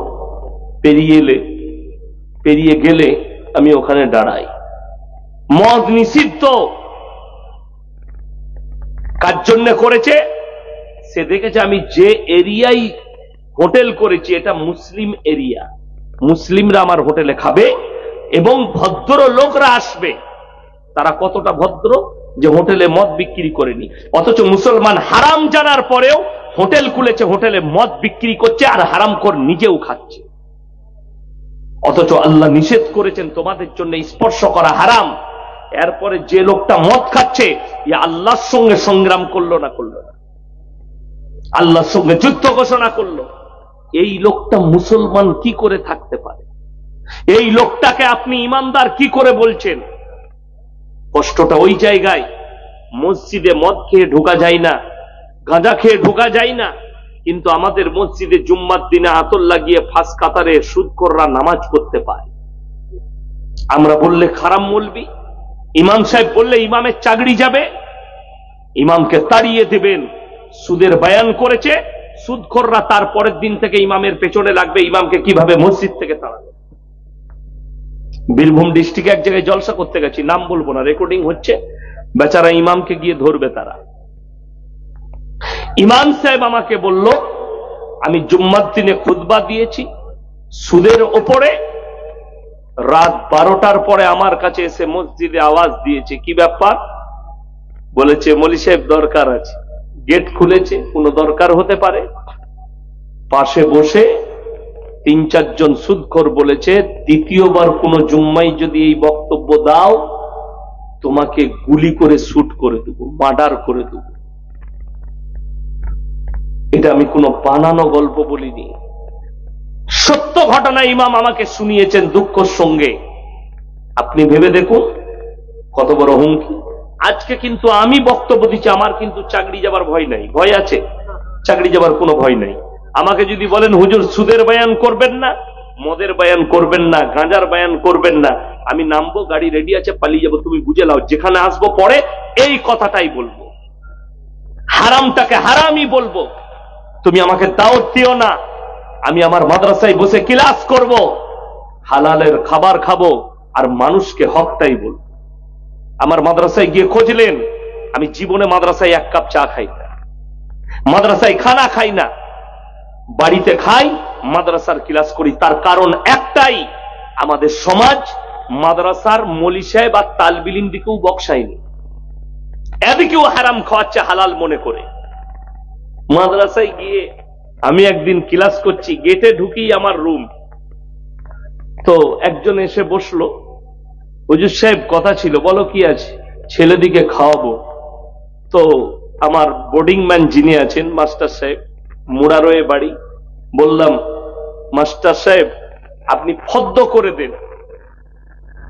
[SPEAKER 1] পেরিয়ে গেলে আমি ওখানে দাঁড়াই। মদ নিষিদ্ধ। কার জন্য করেছে? সে দেখেছে আমি যে এরিয়ায় হোটেল করেছি এটা মুসলিম এরিয়া, মুসলিমরা আমার হোটেলে খাবে এবং ভদ্র লোকরা আসবে। তারা কতটা ভদ্র যে হোটেলে মদ বিক্রি করেনি, অথচ মুসলমান হারাম জানার পরেও হোটেল খুলেছে, হোটেলে মদ বিক্রি করছে, আর হারামখোর নিজেও খাচ্ছে। অথচ আল্লাহ নিষেধ করেছেন তোমাদের জন্য স্পর্শ করা হারাম। এরপরে যে লোকটা মদ খাচ্ছে, আল্লাহর সঙ্গে সংগ্রাম করলো না করলো না? আল্লাহর সঙ্গে যুদ্ধ ঘোষণা করলো। এই লোকটা মুসলমান কি করে থাকতে পারে? এই লোকটাকে আপনি ইমানদার কি করে বলছেন? কষ্টটা ওই জায়গায়। মসজিদে মদ খেয়ে ঢোকা যায় না, গাঁজা খেয়ে ঢোকা যায় না, কিন্তু আমাদের মসজিদে জুম্মার দিনে আতর লাগিয়ে ফাঁস কাতারে সুদখোররা নামাজ পড়তে পায়। আমরা বললে খারাপ মৌলবি, ইমাম সাহেব বললে ইমামের চাকরি যাবে। ইমামকে তাড়িয়ে দেবেন। সুদের বয়ান করেছে, সুদখোররা তার পরের দিন থেকে ইমামের পেছনে লাগবে ইমামকে কিভাবে মসজিদ থেকে তাড়াবে। বীরভূম ডিস্ট্রিক্টে এক জায়গায় জলসা করতে গেছি, নাম বলবো না, রেকর্ডিং হচ্ছে, বেচারা ইমামকে গিয়ে ধরবে তারা। ইমাম সাহেব আমাকে বলল, আমি জুম্মার দিনে খুতবা দিয়েছি সুদের ওপরে, রাত 12টার পরে আমার কাছে এসে মসজিদে আওয়াজ দিয়েছে, কি ব্যাপার? বলেছে মৌলী সাহেব দরকার আছে। গেট খুলেছে, কোনো দরকার হতে পারে। পাশে বসে 3-4 জন সুদখোর বলেছে, দ্বিতীয়বার কোনো জুম্মায় যদি এই বক্তব্য দাও তোমাকে গুলি করে শুট করে দেবো, মার্ডার করে দেবো। এটা আমি কোনো বানানো গল্প বলিনি, সত্য ঘটনা ইমাম আমাকে শুনিয়েছেন দুঃখের সঙ্গে। আপনি ভেবে দেখুন কত বড় হুমকি। আজকে কিন্তু আমি বক্তব্য দিচ্ছি, আমার কিন্তু চাকরি যাবার ভয় নাই। ভয় আছে? চাকরি যাবার কোনো ভয় নাই। আমাকে যদি বলেন হুজুর সুদের বয়ান করবেন না, মদের বয়ান করবেন না, গাঁজার বয়ান করবেন না, আমি নামবো, গাড়ি রেডি আছে, পালিয়ে যাবো। তুমি বুঝে নাও, যেখানে আসবো পরে এই কথাটাই বলবো, হারামটাকে হারামই বলবো। তুমি আমাকে দাওয়াত দিও না, আমি আমার মাদ্রাসায় বসে ক্লাস করব, হালালের খাবার খাবো আর মানুষকে হকটাই বলবো। আমার মাদ্রাসায় গিয়ে খুঁজলেন, আমি জীবনে মাদ্রাসায় 1 কাপ চা খাই না, মাদ্রাসায় খানা খাই না, বাড়িতে খাই, মাদ্রাসার ক্লাস করি। তার কারণ একটাই, আমাদের সমাজ মাদ্রাসার মৌলী সাহেব আর তালবিলিম দিকেও বক্সায়নি, এদিকেও হারাম খাওয়াচ্ছে হালাল মনে করে। মাদ্রাসায় গিয়ে আমি একদিন ক্লাস করছি, গেটে ঢুকি আমার রুম, তো একজন এসে বসলো, হুজুর সাহেব কথা ছিল। বলো কি আছে? ছেলেদিকে খাওয়াবো। তো আমার বোর্ডিং ম্যান যিনি আছেন মাস্টার সাহেব, মুরারোয়ে বাড়ি, বললাম মাস্টার সাহেব আপনি ফদ্দ করে দেন,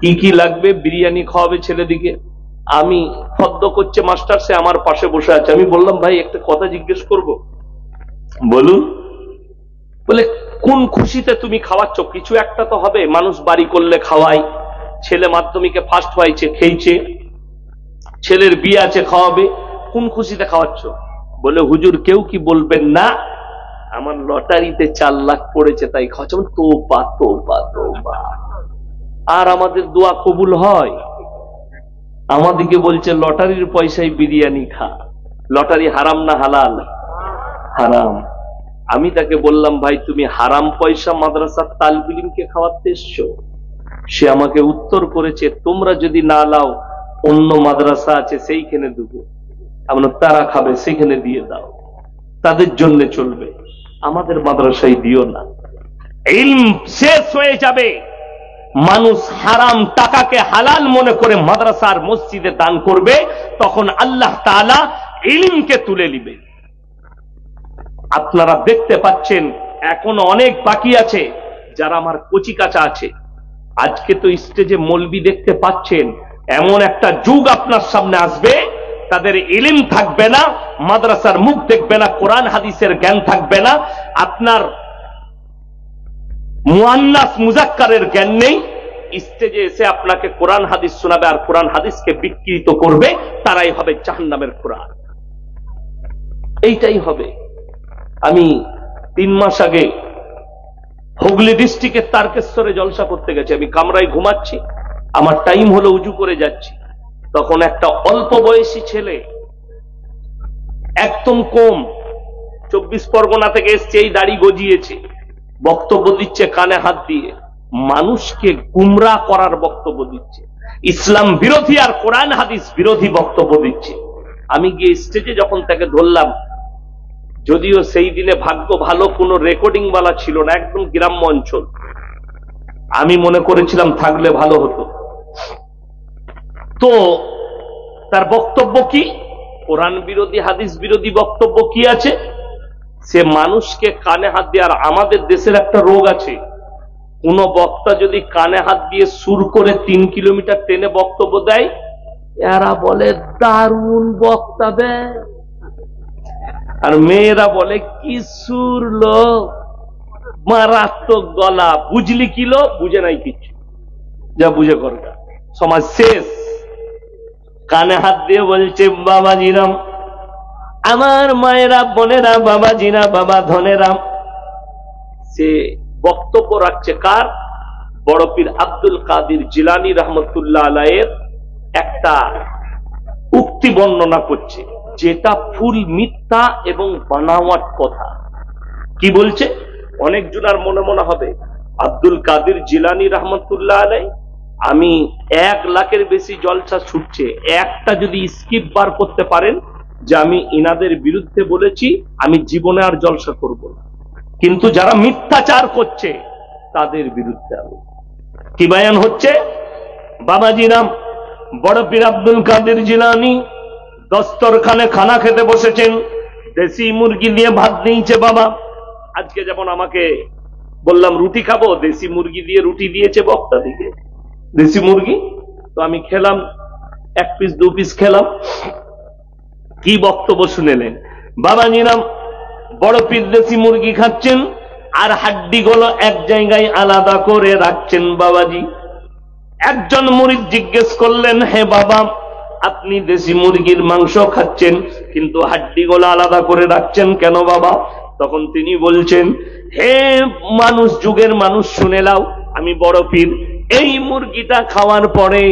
[SPEAKER 1] কি কি লাগবে, বিরিয়ানি খাওয়াবে ছেলেদিকে। আমি ফদ্দ করছে, মাস্টার সাহেব আমার পাশে বসে আছে। আমি বললাম ভাই একটা কথা জিজ্ঞেস করব। বলুন। বলে কোন খুশিতে তুমি খাওয়াচ্ছ? কিছু একটা তো হবে, মানুষ বাড়ি করলে খাওয়াই, ছেলে মাধ্যমিকে ফার্স্ট হয়েছে খেয়েছে, ছেলের বিয়ে আছে খাওয়াবে, কোন খুশিতে খাওয়াচ্ছ? বলে হুজুর কেউ কি বলবেন না, আমার লটারিতে 4 লাখ পড়েছে তাই খাওয়াচ্ছ। তোবা তোবা তোবা। আর আমাদের দোয়া কবুল হয়? আমাদেরকে বলছে লটারির পয়সায় বিরিয়ানি খা। লটারি হারাম না হালাল? হারাম। আমি তাকে বললাম ভাই তুমি হারাম পয়সা মাদ্রাসার তালবিলিমকে খাওয়াতে এসছো? সে আমাকে উত্তর করেছে, তোমরা যদি না লাও অন্য মাদ্রাসা আছে সেইখানে দেবো। আমরা তারা খাবে, সেখানে দিয়ে দাও, তাদের জন্য চলবে, আমাদের মাদ্রাসায় দিও না। ইলম শেষ হয়ে যাবে, মানুষ হারাম টাকাকে হালাল মনে করে মাদ্রাসার মসজিদে দান করবে, তখন আল্লাহ তাআলা ইলমকে তুলে নিবে। আপনারা দেখতে পাচ্ছেন এখনো অনেক বাকি আছে যারা আমার কচি কাঁচা আছে। আজকে তো স্টেজে মৌলবি দেখতে পাচ্ছেন, এমন একটা যুগ আপনার সামনে আসবে তাদের ইলম থাকবে না, মাদ্রাসার মুখ দেখবে না, কোরআন হাদিসের জ্ঞান থাকবে না, আপনার মুআন্নাস মুজাক্কারের জ্ঞান নেই, স্টেজে এসে আপনাকে কোরআন হাদিস শোনাবে আর কোরআন হাদিসকে বিকৃত করবে, তারাই হবে জাহান্নামের কোরআন। এইটাই হবে। আমি 3 মাস আগে হুগলি ডিস্ট্রিক্টের তারকেশ্বরে জলসা করতে গেছি। আমি কামরায় ঘুমাচ্ছি, আমার টাইম হলো, উজু করে যাচ্ছি, তখন একটা অল্প বয়সী ছেলে, একদম কম, 24 পরগনা থেকে এসছে, এই দাড়ি গজিয়েছে, বক্তব্য দিচ্ছে কানে হাত দিয়ে, মানুষকে গুমরাহ করার বক্তব্য দিচ্ছে, ইসলাম বিরোধী আর কোরআন হাদিস বিরোধী বক্তব্য দিচ্ছে। আমি গিয়ে স্টেজে যখন তাকে ধরলাম, যদিও সেই দিনে ভাগ্য ভালো কোনো রেকর্ডিং ওয়ালা ছিল না, একদম গ্রাম্য অঞ্চল, আমি মনে করেছিলাম থাকলে ভালো হতো। তো তার বক্তব্য কি? কোরআন বিরোধী হাদিস বিরোধী বক্তব্য কি আছে? সে মানুষকে কানে হাত দিয়ে, আর আমাদের দেশের একটা রোগ আছে, কোন বক্তা যদি কানে হাত দিয়ে সুর করে 3 কিলোমিটার টেনে বক্তব্য দেয়, এরা বলে দারুণ বক্তা দেয়, আর মেয়েরা বলে কি সুর লো, মারাত্মক গলা, বুঝলি কিলো, বুঝে নাই কিছু, যা বুঝে করগা, সমাজ শেষ। কানে হাত দিয়ে বলছে বাবা জিরাম আমার মায়েরা, বোনেরা, বাবাজিরা, বাবা ধনেরা, সে বক্তব্য রাখছে কার? বড় পীর আব্দুল কাদের জিলানী রহমতুল্লাহ আলাইহির একটা উক্তি বর্ণনা করছে, যেটা ফুল মিথ্যা এবং বানাওয়াট কথা। কি বলছে? অনেক জনার মনে মনে হবে আব্দুল কাদের জিলানী রহমতুল্লাহ আলাইহি, আমি 1 লাখের বেশি জলসা ছুটছে, একটা যদি স্কিপ বার করতে পারেন যে আমি ইনাদের বিরুদ্ধে বলেছি, আমি জীবনে আর জলসা করব না। কিন্তু যারা মিথ্যাচার করছে তাদের বিরুদ্ধে আমি। কি বয়ান হচ্ছে? বাবাজিরাম, বড় পীর আব্দুল কাদের জিলানী দস্তরখানে খানা খেতে বসেছেন, দেশি মুরগি দিয়ে ভাত নিয়েছে বাবা। আজকে যেমন আমাকে বললাম রুটি খাবো, দেশি মুরগি দিয়ে রুটি দিয়েছে বক্তা দিকে, দেশি মুরগি। তো আমি খেলাম, 1 পিস 2 পিস খেলাম। কি বক্তব্য শুনেলেন বাবাজিরাম? বড় পীর দেশি মুরগি খাচ্ছেন আর হাড্ডিগুলো এক জায়গায় আলাদা করে রাখছেন বাবাজি। একজন মুরিদ জিজ্ঞেস করলেন, হে বাবা, আপনি দেশি মুরগির মাংস খাচ্ছেন কিন্তু হাড্ডিগুলো আলাদা করে রাখছেন কেন বাবা? তখন তিনি বলছেন, হে মানুষ, যুগের মানুষ শুনে নাও, আমি বড় পীর এই মুরগিটা খাওয়ার পরে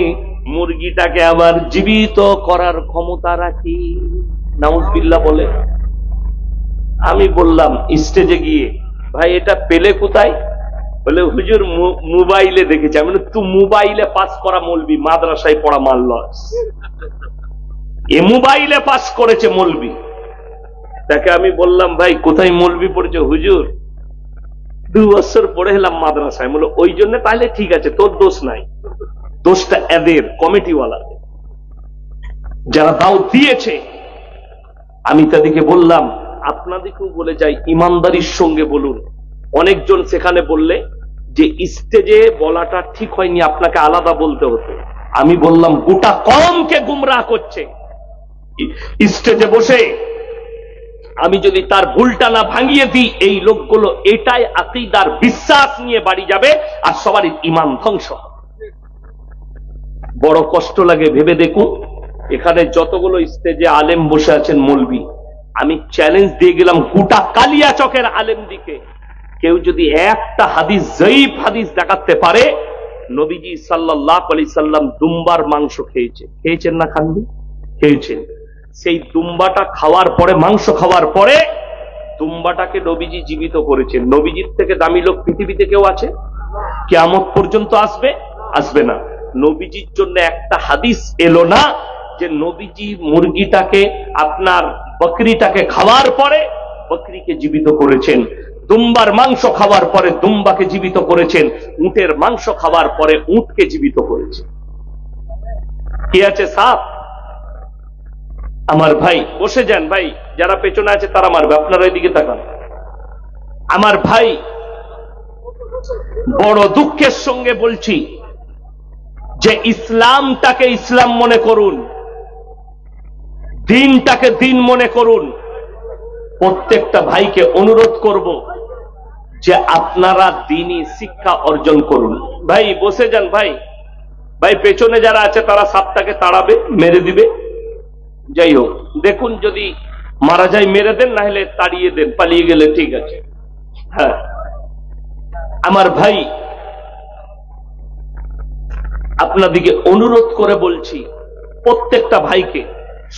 [SPEAKER 1] মুরগিটাকে আবার জীবিত করার ক্ষমতা রাখি। নাউজুবিল্লাহ বলে। আমি বললাম স্টেজে গিয়ে, ভাই এটা পেলে কোথায়? বলে হুজুর মোবাইলে দেখেছি। আমি তুই মোবাইলে পাস করা মৌলবি, মাদ্রাসায় পড়া মারল, এ মোবাইলে পাস করেছে মৌলবি। তাকে আমি বললাম, ভাই কোথায় মৌলবি পড়েছে? হুজুর 2 বছর পড়ে এলাম মাদ্রাসায়। বলে ওই জন্য তাহলে ঠিক আছে, তোর দোষ নাই, দোষটা এদের কমিটিওয়ালাদের, যারা দাও দিয়েছে। আমি তাদেরকে বললাম, আপনাদেরকেও বলে যাই, ইমানদারির সঙ্গে বলুন। অনেকজন সেখানে বললে যে স্টেজে বলাটা ঠিক হয়নি, আপনাকে আলাদা বলতে হতো। আমি বললাম গোটা কওমকে গুমরাহ করছে। স্টেজে বসে আমি যদি তার ভুলটা না ভাঙিয়ে দিই, এই লোকগুলো এটাই আকীদার বিশ্বাস নিয়ে বাড়ি যাবে আর সবারই ঈমান ধ্বংস হবে। বড় কষ্ট লাগে ভেবে দেখুন, এখানে যতগুলো স্টেজে আলেম বসে আছেন মৌলবি, আমি চ্যালেঞ্জ দিয়ে গেলাম গোটা কালিয়াচকের আলেম দিকে, কেউ যদি একটা হাদিস, জয়ীফ হাদিস দেখাতে পারে নবীজি সাল্লাল্লাহু আলাইহি সাল্লাম দুম্বার মাংস খেয়েছেন না খাননি? খেয়েছেন। সেই দুম্বাটা খাওয়ার পরে, মাংস খাওয়ার পরে দুম্বাটাকে নবীজি জীবিত করেছেন। নবীজির থেকে দামি লোক পৃথিবীতে কেউ আছে? কিয়ামত পর্যন্ত আসবে? আসবে না। নবীজির জন্য একটা হাদিস এলো না যে নবীজি মুরগিটাকে, আপনার বকরিটাকে খাওয়ার পরে বকরিকে জীবিত করেছেন, দুম্বার মাংস খাওয়ার পরে দুম্বাকে জীবিত করেছেন, উটের মাংস খাওয়ার পরে উটকে জীবিত করেছেন। কি আছে সাপ? আমার ভাই বসে যান, ভাই যারা পেছনে আছে তারা মারবে, আপনারা এদিকে তাকান। আমার ভাই, বড় দুঃখের সঙ্গে বলছি যে ইসলামটাকে ইসলাম মনে করুন, দিনটাকে দিন মনে করুন। প্রত্যেকটা ভাইকে অনুরোধ করব যে আপনারা দ্বীনি শিক্ষা অর্জন করুন। ভাই বসে যান, ভাই ভাই পেছনে যারা আছে তারা সাপটাকে তাড়াবে, মেরে দিবে। যাই হোক, দেখুন যদি মারা যায় মেরে দেন, না হলে তাড়িয়ে দেন, পালিয়ে গেলে ঠিক আছে। হ্যাঁ আমার ভাই, আপনাদিকে অনুরোধ করে বলছি, প্রত্যেকটা ভাইকে,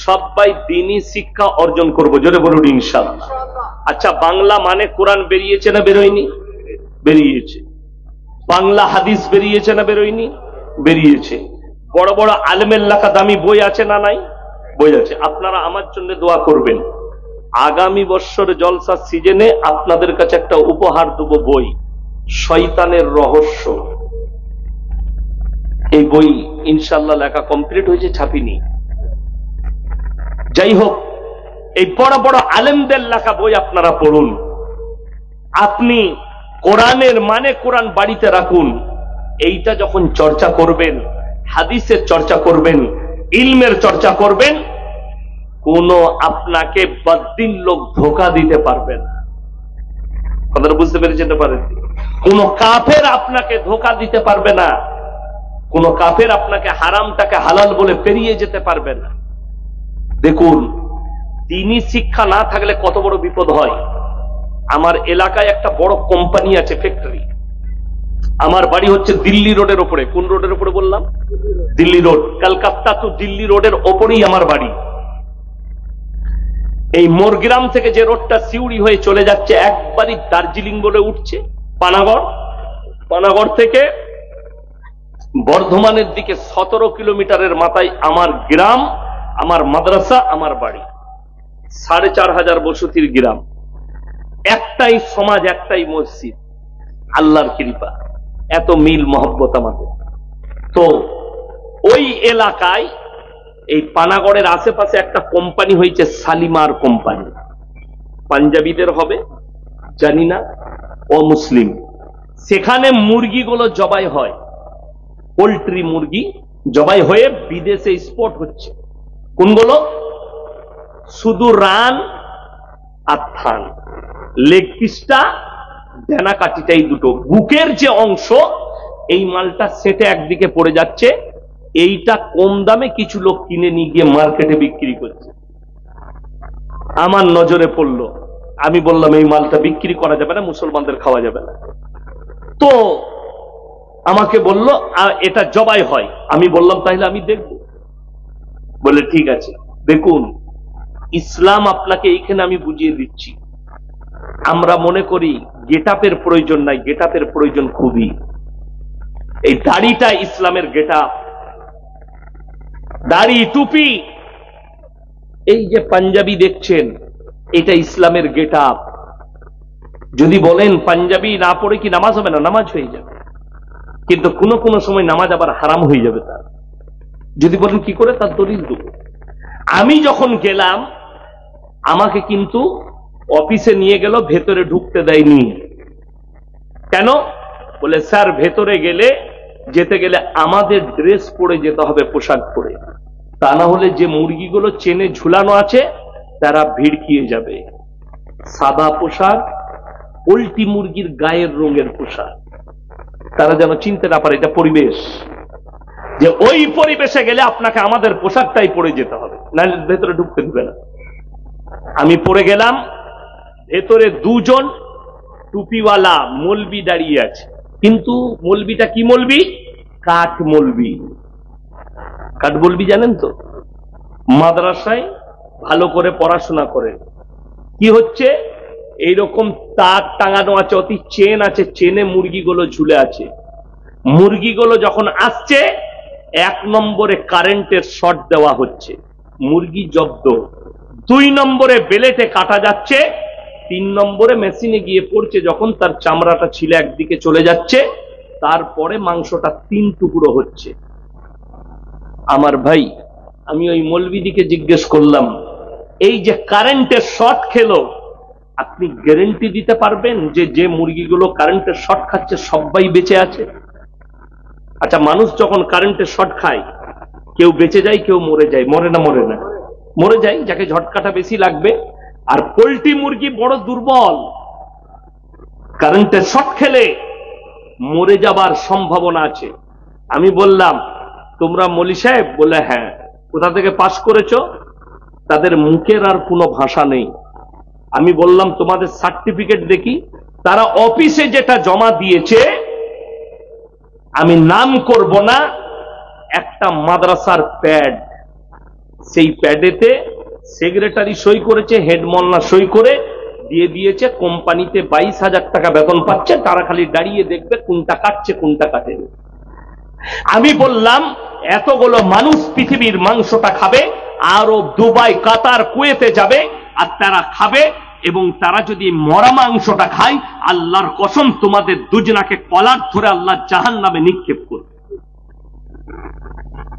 [SPEAKER 1] সবাই দ্বীনি শিক্ষা অর্জন করব, জোরে বলুন ইনশাআল্লাহ। আচ্ছা, বাংলা মানে কোরআন বেরিয়েছে না বেরোয়নি? বেরিয়েছে। বাংলা হাদিস বেরিয়েছে না বেরোয়নি? বেরিয়েছে। বড় বড় আলেমের লেখা দামি বই আছে না নাই? বই আছে। আপনারা আমার জন্য দোয়া করবেন। আগামী বছর জলসা সিজনে আপনাদের কাছে একটা উপহার দেব, বই শয়তানের রহস্য। এই বই ইনশাআল্লাহ লেখা কমপ্লিট হয়েছে, ছাপিনি। যাই হোক, এই বড় বড় আলেমদের লেখা বই আপনারা পড়ুন। আপনি কোরআনের মানে কোরআন বাড়িতে রাখুন। এইটা যখন চর্চা করবেন, হাদিসের চর্চা করবেন, ইলমের চর্চা করবেন, কোন আপনাকে বদ্দিন লোক ধোঁকা দিতে পারবে না। আপনারা বুঝতে পেরেছেন? কোন কাফের আপনাকে ধোঁকা দিতে পারবে না। কোন কাফের আপনাকে হারামটাকে হালাল বলে পেরিয়ে যেতে পারবে না। দেখুন, দিনী শিক্ষা না থাকলে কত বড় বিপদ হয়। আমার এলাকায় একটা বড় কোম্পানি আছে, ফ্যাক্টরি। আমার বাড়ি হচ্ছে দিল্লি রোডের ওপরে। কোন রোডের ওপরে বললাম? দিল্লি রোড। কলকাতা টু দিল্লি রোডের ওপরেই আমার বাড়ি। এই মোরগ্রাম থেকে যে রোডটা সিউড়ি হয়ে চলে যাচ্ছে, একবারই দার্জিলিং বলে উঠছে পানাগড়। পানাগড় থেকে বর্ধমানের দিকে 17 কিলোমিটারের মাথায় আমার গ্রাম, আমার মাদ্রাসা, আমার বাড়ি। 4,500 বসতির গ্রাম, একটাই সমাজ, একটাই মসজিদ। আল্লাহর কৃপা, এত মিল মহব্বত আমাদের। তো ওই এলাকায় এই পানাগড়ের আশেপাশে একটা কোম্পানি হয়েছে, শালিমার কোম্পানি। পাঞ্জাবিদের হবে জানি না, ও মুসলিম। সেখানে মুরগিগুলো জবাই হয়, পোল্ট্রি মুরগি জবাই হয়ে বিদেশে এক্সপোর্ট হচ্ছে। কোনগুলো? শুধু রান আর থান, লেগ পিসটা, ডানা কাটিটাই দুটো। বুকের যে অংশ, এই মালটা সেটে একদিকে পড়ে যাচ্ছে। এইটা কম দামে কিছু লোক কিনে নিয়ে গিয়ে মার্কেটে বিক্রি করছে। আমার নজরে পড়লো, আমি বললাম এই মালটা বিক্রি করা যাবে না, মুসলমানদের খাওয়া যাবে না। তো আমাকে বলল এটা জবাই হয়। আমি বললাম তাহলে আমি দেখব। বলে ঠিক আছে, দেখুন ইসলাম আপনাকে এইখানে আমি বুঝিয়ে দিচ্ছি। আমরা মনে করি গেটআপের প্রয়োজন নাই, গেটআপের প্রয়োজন খুবই। এই দাড়িটা ইসলামের গেটআপ, দাড়ি টুপি। এই যে পাঞ্জাবি দেখছেন, এটা ইসলামের গেটআপ। যদি বলেন পাঞ্জাবি না পড়ে কি নামাজ হবে না? নামাজ হয়ে যাবে, কিন্তু কোন কোন সময় নামাজ আবার হারাম হয়ে যাবে তার। যদি বলেন কি করে, তার দলিল দেব। আমি যখন গেলাম, আমাকে কিন্তু অফিসে নিয়ে গেল, ভেতরে ঢুকতে দেয়নি। কেন? বলে স্যার ভেতরে যেতে গেলে আমাদের ড্রেস পরে যেতে হবে, পোশাক পরে। তা না হলে যে মুরগিগুলো চেনে ঝুলানো আছে তারা ভিড়কিয়ে যাবে। সাদা পোশাক, পোল্ট্রি মুরগির গায়ের রঙের পোশাক, তারা যেন চিনতে না পারে এটা পরিবেশ, যে ওই পরিবেশে গেলে আপনাকে আমাদের পোশাকটাই পরে যেতে হবে, নাহলে ভেতরে ঢুকতে দিবে না। আমি পরে গেলাম, ভেতরে দুজন টুপিওয়ালা মৌলবি দাঁড়িয়ে আছে। কিন্তু মৌলবিটা কি মৌলবি? কাঠ মৌলবি। কাঠ মৌলবি জানেন তো, মাদ্রাসায় ভালো করে পড়াশোনা করে। কি হচ্ছে, এইরকম তার টাঙানো আছে, অতি চেন আছে, চেনে মুরগিগুলো ঝুলে আছে। মুরগিগুলো যখন আসছে, 1 নম্বরে কারেন্টের শর্ট দেওয়া হচ্ছে, মুরগি জব্দ। 2 নম্বরে বেলেটে কাটা যাচ্ছে, 3 নম্বরে মেশিনে গিয়ে পড়ছে, যখন তার চামড়াটা ছিলে একদিকে চলে যাচ্ছে, তারপরে মাংসটা 3 টুকরো হচ্ছে। আমার ভাই, আমি ওই মৌলবিদিকে জিজ্ঞেস করলাম, এই যে কারেন্টের শর্ট খেলো, আপনি গ্যারেন্টি দিতে পারবেন যে যে মুরগিগুলো কারেন্টের শর্ট খাচ্ছে সবাই বেঁচে আছে? আচ্ছা, মানুষ যখন কারেন্টের শর্ট খায়, কেউ বেঁচে যায়, কেউ মরে যায়। মরে না? মরে না, মরে যায়, যাকে ঝটকাটা বেশি লাগবে। আর পোল্ট্রি মুরগি বড় দুর্বল, কারেন্টের শর্ট খেলে মরে যাবার সম্ভাবনা আছে। আমি বললাম, তোমরা মলি সাহেব? বলে হ্যাঁ। কোথা থেকে পাস করেছো? তাদের মুখের আর কোনো ভাষা নেই। আমি বললাম তোমাদের সার্টিফিকেট দেখি। তারা অফিসে যেটা জমা দিয়েছে, আমি নাম করব না, একটা মাদ্রাসার প্যাড, সেই প্যাডেতে সেক্রেটারি সই করেছে, হেড মোল্লা সই করে দিয়ে দিয়েছে। কোম্পানিতে 22,000 টাকা বেতন পাচ্ছে, তারা খালি দাঁড়িয়ে দেখবে কোনটা কাটছে কোনটা কাটে। আমি বললাম এতগুলো মানুষ পৃথিবীর মাংসটা খাবে, আরব, দুবাই, কাতার, কুয়েতে যাবে আর তারা খাবে, এবং তারা যদি মরা মাংসটা খায়, আল্লাহর কসম তোমাদের দুজনাকে কলার ধরে আল্লাহ জাহান্নামে নিক্ষেপ করবে।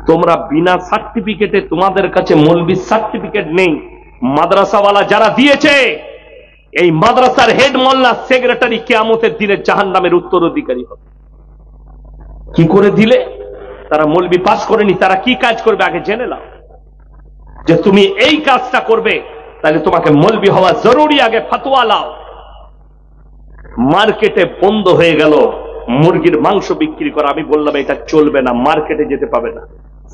[SPEAKER 1] তোমরা বিনা সার্টিফিকেটে, তোমাদের কাছে মৌলবীর সার্টিফিকেট নেই, মাদ্রাসাওয়ালা যারা দিয়েছে, এই মাদ্রাসার হেড মোল্লা, সেক্রেটারি কিয়ামতের দিনে জাহান্নামের উত্তরাধিকারী হবে। কি করে দিলে? তারা মৌলবি পাস করেনি। তারা কি কাজ করবে আগে জেনে নাও, যে তুমি এই কাজটা করবে, তাহলে তোমাকে মৌলবি হওয়া জরুরি। আগে ফতোয়া লাও। মার্কেটে বন্ধ হয়ে গেল মুরগির মাংস বিক্রি করা। আমি বললাম এটা চলবে না, মার্কেটে যেতে পাবে না।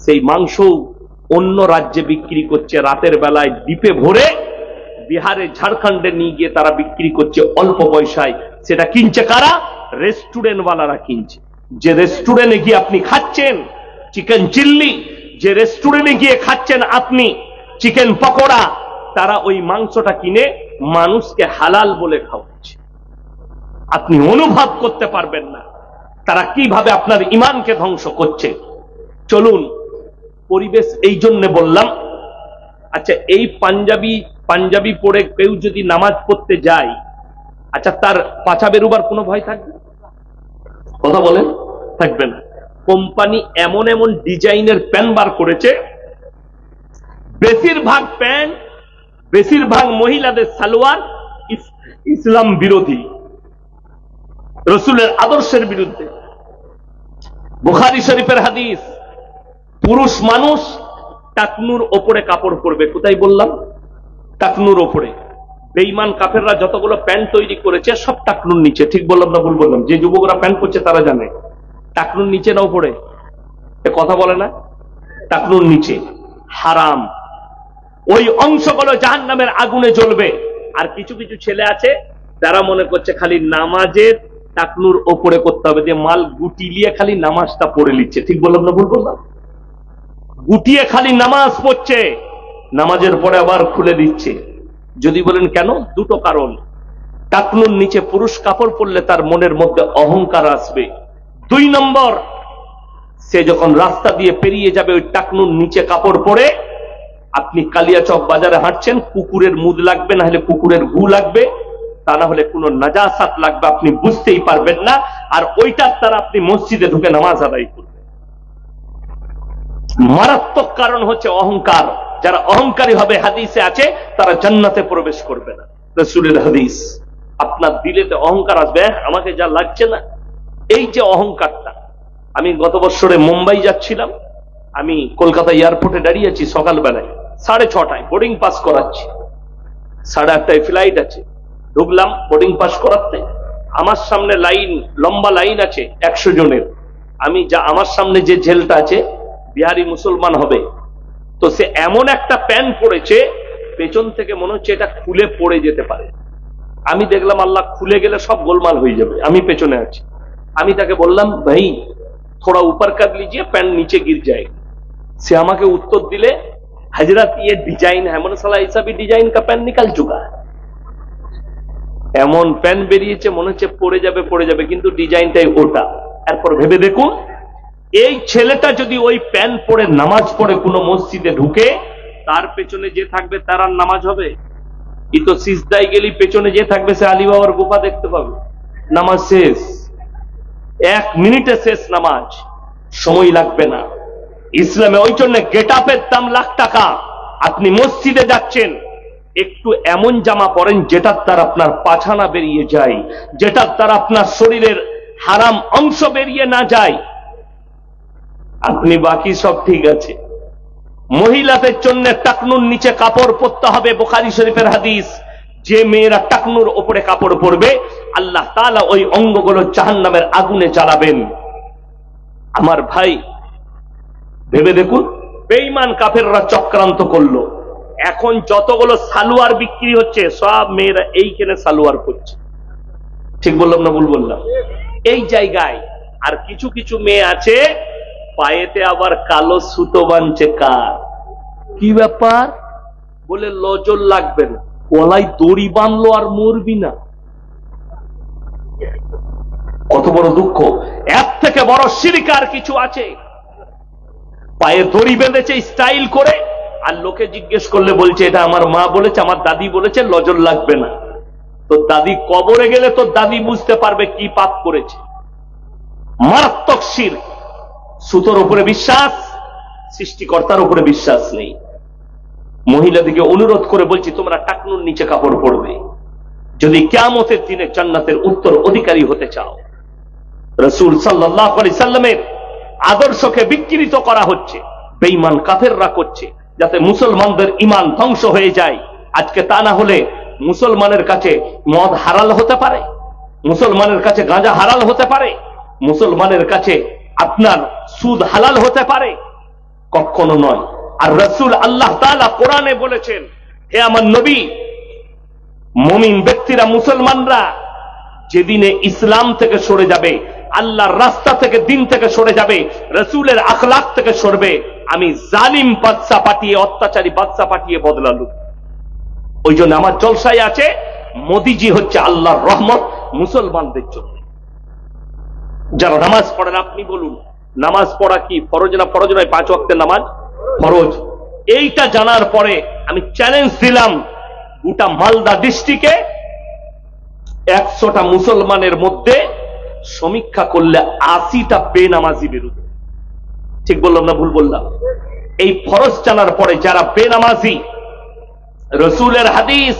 [SPEAKER 1] সেই মাংস অন্য রাজ্যে বিক্রি করছে রাতের বেলায় ডিপে ভরে, বিহারে ঝাড়খণ্ডে নিয়ে গিয়ে তারা বিক্রি করছে অল্প পয়সায়। সেটা কিনছে কারা? রেস্টুরেন্ট ওয়ালারা কিনছে। যে রেস্টুরেন্টে গিয়ে আপনি খাচ্ছেন চিকেন চিল্লি, যে রেস্টুরেন্টে গিয়ে খাচ্ছেন আপনি চিকেন পকোড়া, তারা ওই মাংসটা কিনে মানুষকে হালাল বলে খাওয়াচ্ছে। আপনি অনুভব করতে পারবেন না তারা কিভাবে আপনার ঈমানকে ধ্বংস করছে। চলুন, পরিবেশ এই জন্য বললাম। আচ্ছা, এই পাঞ্জাবি পরে কেউ যদি নামাজ পড়তে যায়, আচ্ছা তার পাছা বেরোবার কোনো ভয় থাকবে? কথা বলেন, থাকবে না। কোম্পানি এমন এমন ডিজাইনের প্যান্ট বার করেছে, বেশিরভাগ মহিলাদের সালোয়ার ইসলাম বিরোধী, রসুলের আদর্শের বিরুদ্ধে। বুখারী শরীফের হাদিস, পুরুষ মানুষ টাকনুর ওপরে কাপড় পরবে। কোথায় বললাম? টাকনুর ওপরে। বেঈমান কাফেররা যতগুলো প্যান্ট তৈরি করেছে সব টাকনুর নিচে। ঠিক বললাম না ভুল বললাম? যে যুবকরা প্যান্ট করছে তারা জানে টাকনুর নিচে না উপরে। কথা বলে না? টাকনুর নিচে হারাম। ওই অংশগুলো জাহান্নামের আগুনে জ্বলবে। আর কিছু কিছু ছেলে আছে যারা মনে করছে খালি নামাজের টাকনুর ওপরে করতে হবে, যে মাল গুটিলিয়ে খালি নামাজটা পড়ে নিচ্ছে। ঠিক বললাম না ভুল বললাম? গুটিয়ে খালি নামাজ পড়ছে, নামাজের পরে আবার খুলে দিচ্ছে। যদি বলেন কেন? দুটো কারণ। টাকনুর নিচে পুরুষ কাপড় পরলে তার মনের মধ্যে অহংকার আসবে। 2 নম্বর, সে যখন রাস্তা দিয়ে পেরিয়ে যাবে ওই টাকনুর নিচে কাপড় পরে, আপনি কালিয়াচক বাজারে হাঁটছেন, কুকুরের মুদ লাগবে, না হলে কুকুরের গু লাগবে, তা না হলে কোনো নাজাসাত লাগবে, আপনি বুঝতেই পারবেন না। আর ওইটার দ্বারা আপনি মসজিদে ঢুকে নামাজ আদায় করবেন। মারাত্মক কারণ হচ্ছে অহংকার। যারা অহংকারী হবে, হাদিসে আছে, তারা জান্নাতে প্রবেশ করবে না। রাসূলের হাদিস। আপনার দিলেতে অহংকার আসবে, আমাকে যা লাগছে না, এই যে অহংকারটা। আমি গত বছরে মুম্বাই যাচ্ছিলাম, আমি কলকাতা এয়ারপোর্টে দাঁড়িয়ে আছি সকালবেলায় 6:30, বোর্ডিং পাস করাচ্ছি, 8:30 ফ্লাইট আছে। ঢুকলাম বোর্ডিং পাস করাতে, আমার সামনে লাইন, লম্বা লাইন আছে 100 জনের। আমার সামনে যে ঝেলটা আছে বিহারি মুসলমান হবে, তো সে এমন একটা প্যান্ট পরেছে পেছন থেকে মনে হচ্ছে এটা খুলে পড়ে যেতে পারে। আমি দেখলাম আল্লাহ, খুলে গেলে সব গোলমাল হয়ে যাবে। আমি পেছনে আছি, আমি তাকে বললাম ভাই थोड़ा ऊपर कर लीजिए, पैंट नीचे गिर जाएगा। से আমাকে উত্তর দিলে, हजरत ये डिजाइन है। মানে সালা ऐसा भी डिजाइन का पैंट निकल चुका है। এমন প্যান্ট বেরিয়েছে মনে হচ্ছে পড়ে যাবে, কিন্তু ডিজাইনটাই ওটা। এরপর ভেবে দেখুন, এই ছেলেটা যদি ওই প্যান্ট পরে নামাজ পড়ে কোনো মসজিদে ঢুকে, তার পেছনে যে থাকবে তার আর নামাজ হবে? ই তো সিজদায় গেলি পেছনে যে থাকবে সে আলী বাবার গুফা দেখতে পাবে। নামাজ শেষ, 1 মিনিটে শেষ নামাজ, সময় লাগবে না। ইসলামে ওই জন্য গেট আপের দাম লাখ টাকা। আপনি মসজিদে যাচ্ছেন, একটু এমন জামা পরেন যেটার দ্বারা আপনার পাছানা বেরিয়ে যায়, যেটার দ্বারা আপনার শরীরের হারাম অংশ বেরিয়ে না যায়, আপনি বাকি সব ঠিক আছে। মহিলাদের জন্য টাকনুর নিচে কাপড় পরতে হবে। বুখারী শরীফের হাদিস, যে মেয়েরা টাকনুর উপরে কাপড় পরবে আল্লাহ তাআলা ওই অঙ্গগুলো জাহান্নামের আগুনে জ্বালাবেন। আমার ভাই ভেবে দেখুন, বেঈমান কাফেররা চক্রান্ত করলো। এখন যতগুলো সালোয়ার বিক্রি হচ্ছে সব মেয়েরা এইখানে সালোয়ার করছে। ঠিক বললাম না ভুল বললাম? এই জায়গায়। আর কিছু কিছু মেয়ে আছে পায়েতে আবার কালো সুতো বাঁধছে। কার কি ব্যাপার? বলে লজল লাগবে না, গলায় দড়ি বাঁধলো আর মরবি না। কত বড় দুঃখ! এর থেকে বড় শিরক আর কিছু আছে? পায়ে দড়ি বেঁধেছে স্টাইল করে, আর লোকে জিজ্ঞেস করলে বলছে এটা আমার মা বলেছে, আমার দাদি বলেছে, লজল লাগবে না। তো দাদি কবরে গেলে তো দাদি বুঝতে পারবে কি পাপ করেছে। মারাত্মক শিরক। সুতোর উপরে বিশ্বাস, সৃষ্টিকর্তার উপরে বিশ্বাস নেই। মহিলাদিকে অনুরোধ করে বলছি, তোমরা টাকনুর নিচে কাপড় পরবে যদি কিয়ামতের দিনে জান্নাতের উত্তর অধিকারী হতে চাও। রাসূল সাল্লাল্লাহু আলাইহি সাল্লামের আদর্শকে বিকৃত করা হচ্ছে, বেঈমান কাফেররা করছে, যাতে মুসলমানদের ঈমান ধ্বংস হয়ে যায়। আজকে তা না হলে মুসলমানের কাছে মদ হারাল হতে পারে, মুসলমানের কাছে গাঁজা হারাল হতে পারে, মুসলমানের কাছে আপনার সুদ হালাল হতে পারে? কখনো নয়। আর রাসূল আল্লাহ তাআলা কোরআনে বলেছেন, হে আমার নবী, মুমিন ব্যক্তিরা, মুসলমানরা যেদিনে ইসলাম থেকে সরে যাবে, আল্লাহর রাস্তা থেকে, দিন থেকে সরে যাবে, রাসূলের আখলাক থেকে সরবে, আমি জালিম বাদশা পাঠিয়ে, অত্যাচারী বাদশা পাঠিয়ে বদলালু। ওই জন্য আমার জলসায় আছে, মোদিজি হচ্ছে আল্লাহর রহমত মুসলমানদের জন্য। যারা নামাজ পড়েন, আপনি বলুন নামাজ পড়া কি ফরজ না ফরজ নয়? 5 ওয়াক্তের নামাজ ফরজ। এইটা জানার পরে আমি চ্যালেঞ্জ দিলাম, গোটা মালদা ডিস্ট্রিক্টে 100টা মুসলমানের মধ্যে সমীক্ষা করলে 80টা বেনামাজি বেরোবে। ঠিক বললাম না ভুল বললাম? এই ফরজ জানার পরে যারা বেনামাজি, রসুলের হাদিস,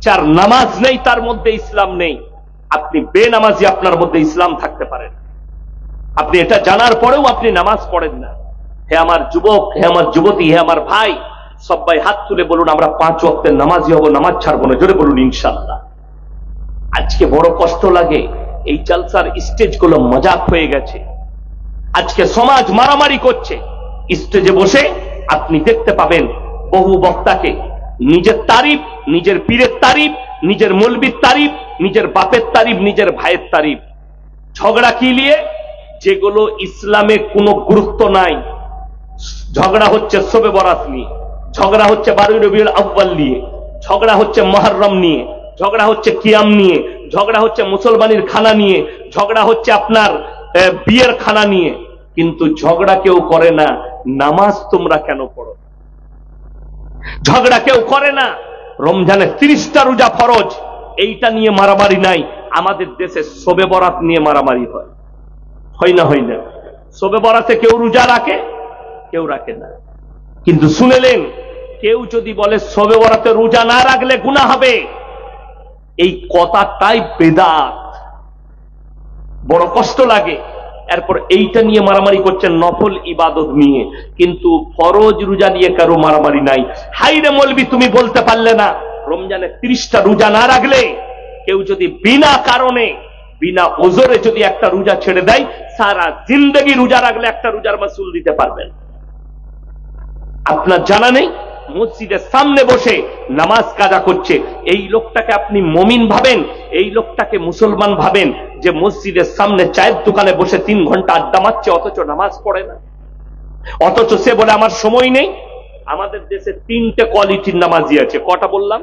[SPEAKER 1] যার নামাজ নেই তার মধ্যে ইসলাম নেই। আপনি বেনামাজি, আপনার মধ্যে ইসলাম থাকতে পারেন। আপনি এটা জানার পরেও আপনি নামাজ পড়েন না। হে আমার যুবক, হে আমার যুবতী, হে আমার ভাই, সবাই হাত তুলে বলুন আমরা 5 ওয়াক্তের নামাজি হব, নামাজ ছাড়বো না। জোরে বলুন ইনশাআল্লাহ। আজকে বড় কষ্ট লাগে, এই জালসার স্টেজগুলো মজাক হয়ে গেছে। আজকে সমাজ মারামারি করছে। স্টেজে বসে আপনি দেখতে পাবেন বহু বক্তাকে নিজের তারিফ, নিজের পীরের তারিফ, নিজের মৌলবীর তারিফ, নিজের বাপের তারিফ, নিজের ভাইয়ের তারিফ। ঝগড়া কি নিয়ে? যেগুলো ইসলামে কোনো গুরুত্ব নাই। ঝগড়া হচ্ছে শবে বরাত নিয়ে, ঝগড়া হচ্ছে 12 রবিউল আউয়াল নিয়ে, ঝগড়া হচ্ছে মুহররম নিয়ে, ঝগড়া হচ্ছে কিয়াম নিয়ে, ঝগড়া হচ্ছে মুসলমানের খানা নিয়ে, ঝগড়া হচ্ছে আপনার বিয়ের খানা নিয়ে। কিন্তু ঝগড়া কেউ করে না নামাজ তোমরা কেন পড়ো। ঝগড়া কেউ করে না রমজানে 30টা রোজা ফরজ, এইটা নিয়ে মারামারি নাই। আমাদের দেশে শবে বরাত নিয়ে মারামারি হয়, হয় না? হয় না? শবে বরাতে কেউ রোজা রাখে, কেউ রাখে না। কিন্তু শুনেলেন, কেউ যদি বলে শবে বরাতে রোজা না রাখলে গুনাহ হবে, এই কথাটাই বেদাত। বড় কষ্ট লাগে। এরপর এইটা নিয়ে মারামারি করছেন নফল ইবাদত নিয়ে, কিন্তু ফরজ রোজা নিয়ে কারো মারামারি নাই। হাইরে মৌলবি, তুমি বলতে পারলে না রমজানে 30টা রোজা না রাখলে, কেউ যদি বিনা কারণে, বিনা ওজরে যদি একটা রোজা ছেড়ে দেয়, সারা জিন্দগি রোজা রাখলে একটা রোজার মাসুল দিতে পারবেন। আপনার জানা নেই, মসজিদের সামনে বসে নামাজ কাজা করছে, এই লোকটাকে আপনি মুমিন ভাবেন, এই লোকটাকে মুসলমান ভাবেন, যে মসজিদের সামনে চায়ের দোকানে বসে 3 ঘন্টা আড্ডা মারছে, অথচ নামাজ পড়ে না। অথচ সে বলে আমার সময় নেই। আমাদের দেশে 3টে কোয়ালিটির নামাজি আছে। কটা বললাম?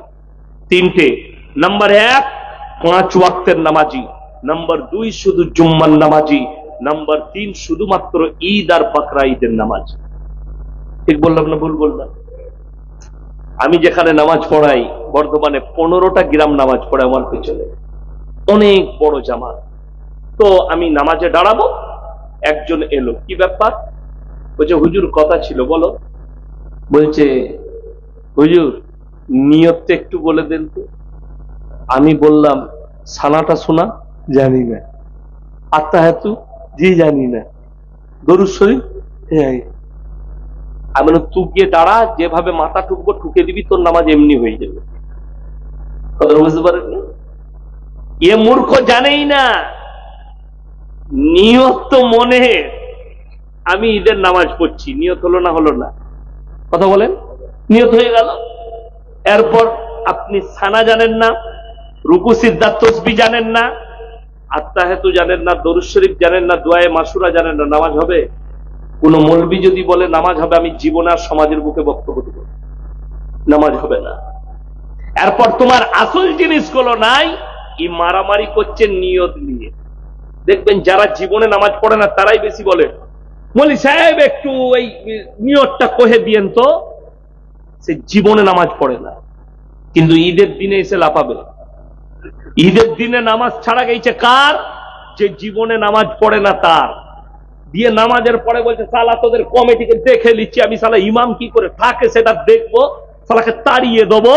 [SPEAKER 1] 3টে। নাম্বার 1 5 ওয়াক্তের নামাজি, নাম্বার 2 শুধু জুম্মার নামাজি, নাম্বার 3 শুধুমাত্র ঈদ আর বাকরা ঈদের নামাজ। ঠিক বললাম না ভুল বললাম? আমি যেখানে নামাজ পড়াই, বর্ধমানে 15টা গ্রাম নামাজ পড়ে আমার পিছনে, অনেক বড় জামাত। তো আমি নামাজে দাঁড়াবো, একজন এলো, কি ব্যাপার? বলছে হুজুর কথা ছিল। বলো। বলছে হুজুর নিয়তটা একটু বলে দেন তো। আমি বললাম সানাটা শোনা? জানি না। আত্মাহাতু? জি জানি না। দরুদ শরীফ? আমি বললাম তুই গিয়ে দাঁড়া, যেভাবে মাথা ঠুকবো ঠুকে দিবি, তোর নামাজ এমনি হয়ে যাবে। কথা বুঝতে পারেন? এ মূর্খ জানেই না নিয়ত তো মনে। আমি ঈদের নামাজ পড়ছি, নিয়ত হলো না? হলো না? কথা বলেন। নিয়ত হয়ে গেল। এরপর আপনি সানা জানেন না, রুকু সিজদা তাসবিহ জানেন না, আত্তাহিয়াতু জানেন না, দরুদ শরীফ জানেন না, দোয়ায়ে মাসুরা জানেন না, নামাজ হবে? কোন মৌলবি যদি বলে নামাজ হবে, আমি জীবনে আর সমাজের বুকে বক্তব্য দেব, নামাজ হবে না। এরপর তোমার আসল জিনিসগুলো নাই, এই মারামারি করছে নিয়ত নিয়ে। দেখবেন যারা জীবনে নামাজ পড়ে না তারাই বেশি বলে, মৌলভী সাহেব একটু এই নিয়তটা কহে দিয়েন তো। সে জীবনে নামাজ পড়ে না, কিন্তু ঈদের দিনে এসে লাফাবে। ঈদের দিনে নামাজ ছাড়া গেছে কার? যে জীবনে নামাজ পড়ে না তার। দিয়ে নামাজের পরে বলছে সালা তোদের কমিটিকে দেখে নিচ্ছি আমি, সালা ইমাম কি করে থাকে সেটা দেখবো, সালাকে তাড়িয়ে দেবো।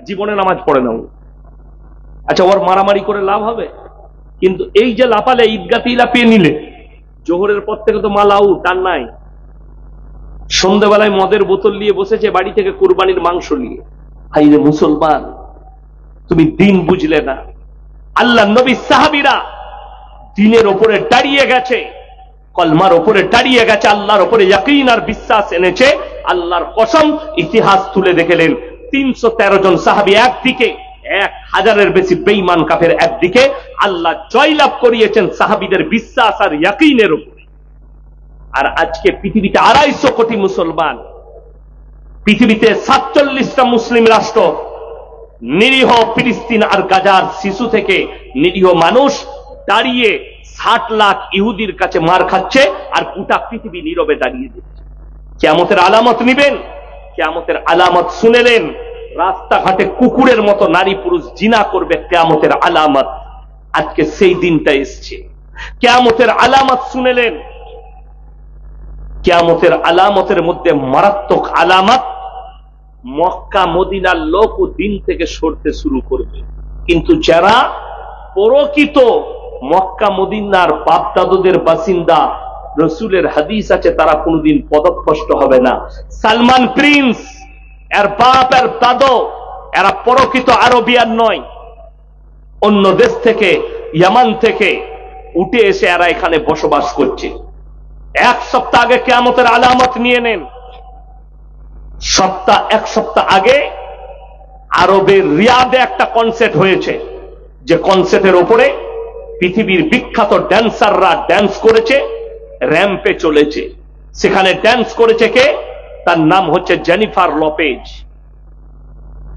[SPEAKER 1] জীবনে নামাজ পড়ে না। আচ্ছা, ওর মারামারি করে লাভ হবে? কিন্তু এই যে লাফালে, ঈদগাতেই লাফিয়ে নিলে, জোহরের পর থেকে তো মাল আউট, আর নাই। সন্ধ্যাবেলায় মদের বোতল নিয়ে বসেছে বাড়ি থেকে কুরবানির মাংস নিয়ে। হাই রে মুসলমান, তুমি দিন বুঝলে না। আল্লাহ নবী সাহাবীরা দিনের ওপরে দাঁড়িয়ে গেছে, কলমার ওপরে দাঁড়িয়ে গেছে, আল্লাহর ওপরে ইয়াকিন আর বিশ্বাস এনেছে, আল্লাহর কসম ইতিহাস তুলে দেখলেন 313 জন সাহাবী একদিকে, 1000-এর বেশি বেঈমান কাফের একদিকে, আল্লাহ জয়লাভ করিয়েছেন সাহাবীদের বিশ্বাস আর ইয়াকিনের উপরে। আর আজকে পৃথিবীতে 250 কোটি মুসলমান, পৃথিবীতে 47টা মুসলিম রাষ্ট্র, নিরীহ ফিলিস্তিন আর গাজার শিশু থেকে নিরীহ মানুষ দাঁড়িয়ে 60 লাখ ইহুদির কাছে মার খাচ্ছে, আর গোটা পৃথিবী নীরবে দাঁড়িয়ে দিচ্ছে। কিয়ামতের আলামত নিবেন, কিয়ামতের আলামত শুনেলেন, রাস্তাঘাটে কুকুরের মতো নারী পুরুষ জিনা করবে, কিয়ামতের আলামত। আজকে সেই দিনটা এসছে। কিয়ামতের আলামত শুনেলেন, কিয়ামতের আলামতের মধ্যে মারাত্মক আলামত, মক্কা মদিনার লোক দিন থেকে সরতে শুরু করবে। কিন্তু যারা প্রকৃত মক্কা মদিনার বাপ-দাদুদের বাসিন্দা, রসুলের হাদিস আছে, তারা কোনদিন পদভ্রষ্ট হবে না। সালমান প্রিন্স, এর বাপ এর দাদু, এরা প্রকৃত আরবিয়ান নয়, অন্য দেশ থেকে, ইয়ামান থেকে উঠে এসে এরা এখানে বসবাস করছে। 1 সপ্তাহ আগে কিয়ামতের আলামত নিয়ে নেন। 1 সপ্তাহ আগে আরবের রিয়াদে একটা কনসার্ট হয়েছে, যে কনসার্টের উপরে পৃথিবীর বিখ্যাত ড্যান্সাররা ড্যান্স করেছে, র্যাম্পে চলেছে। সেখানে ড্যান্স করেছে কে? তার নাম হচ্ছে জেনিফার লোপেজ,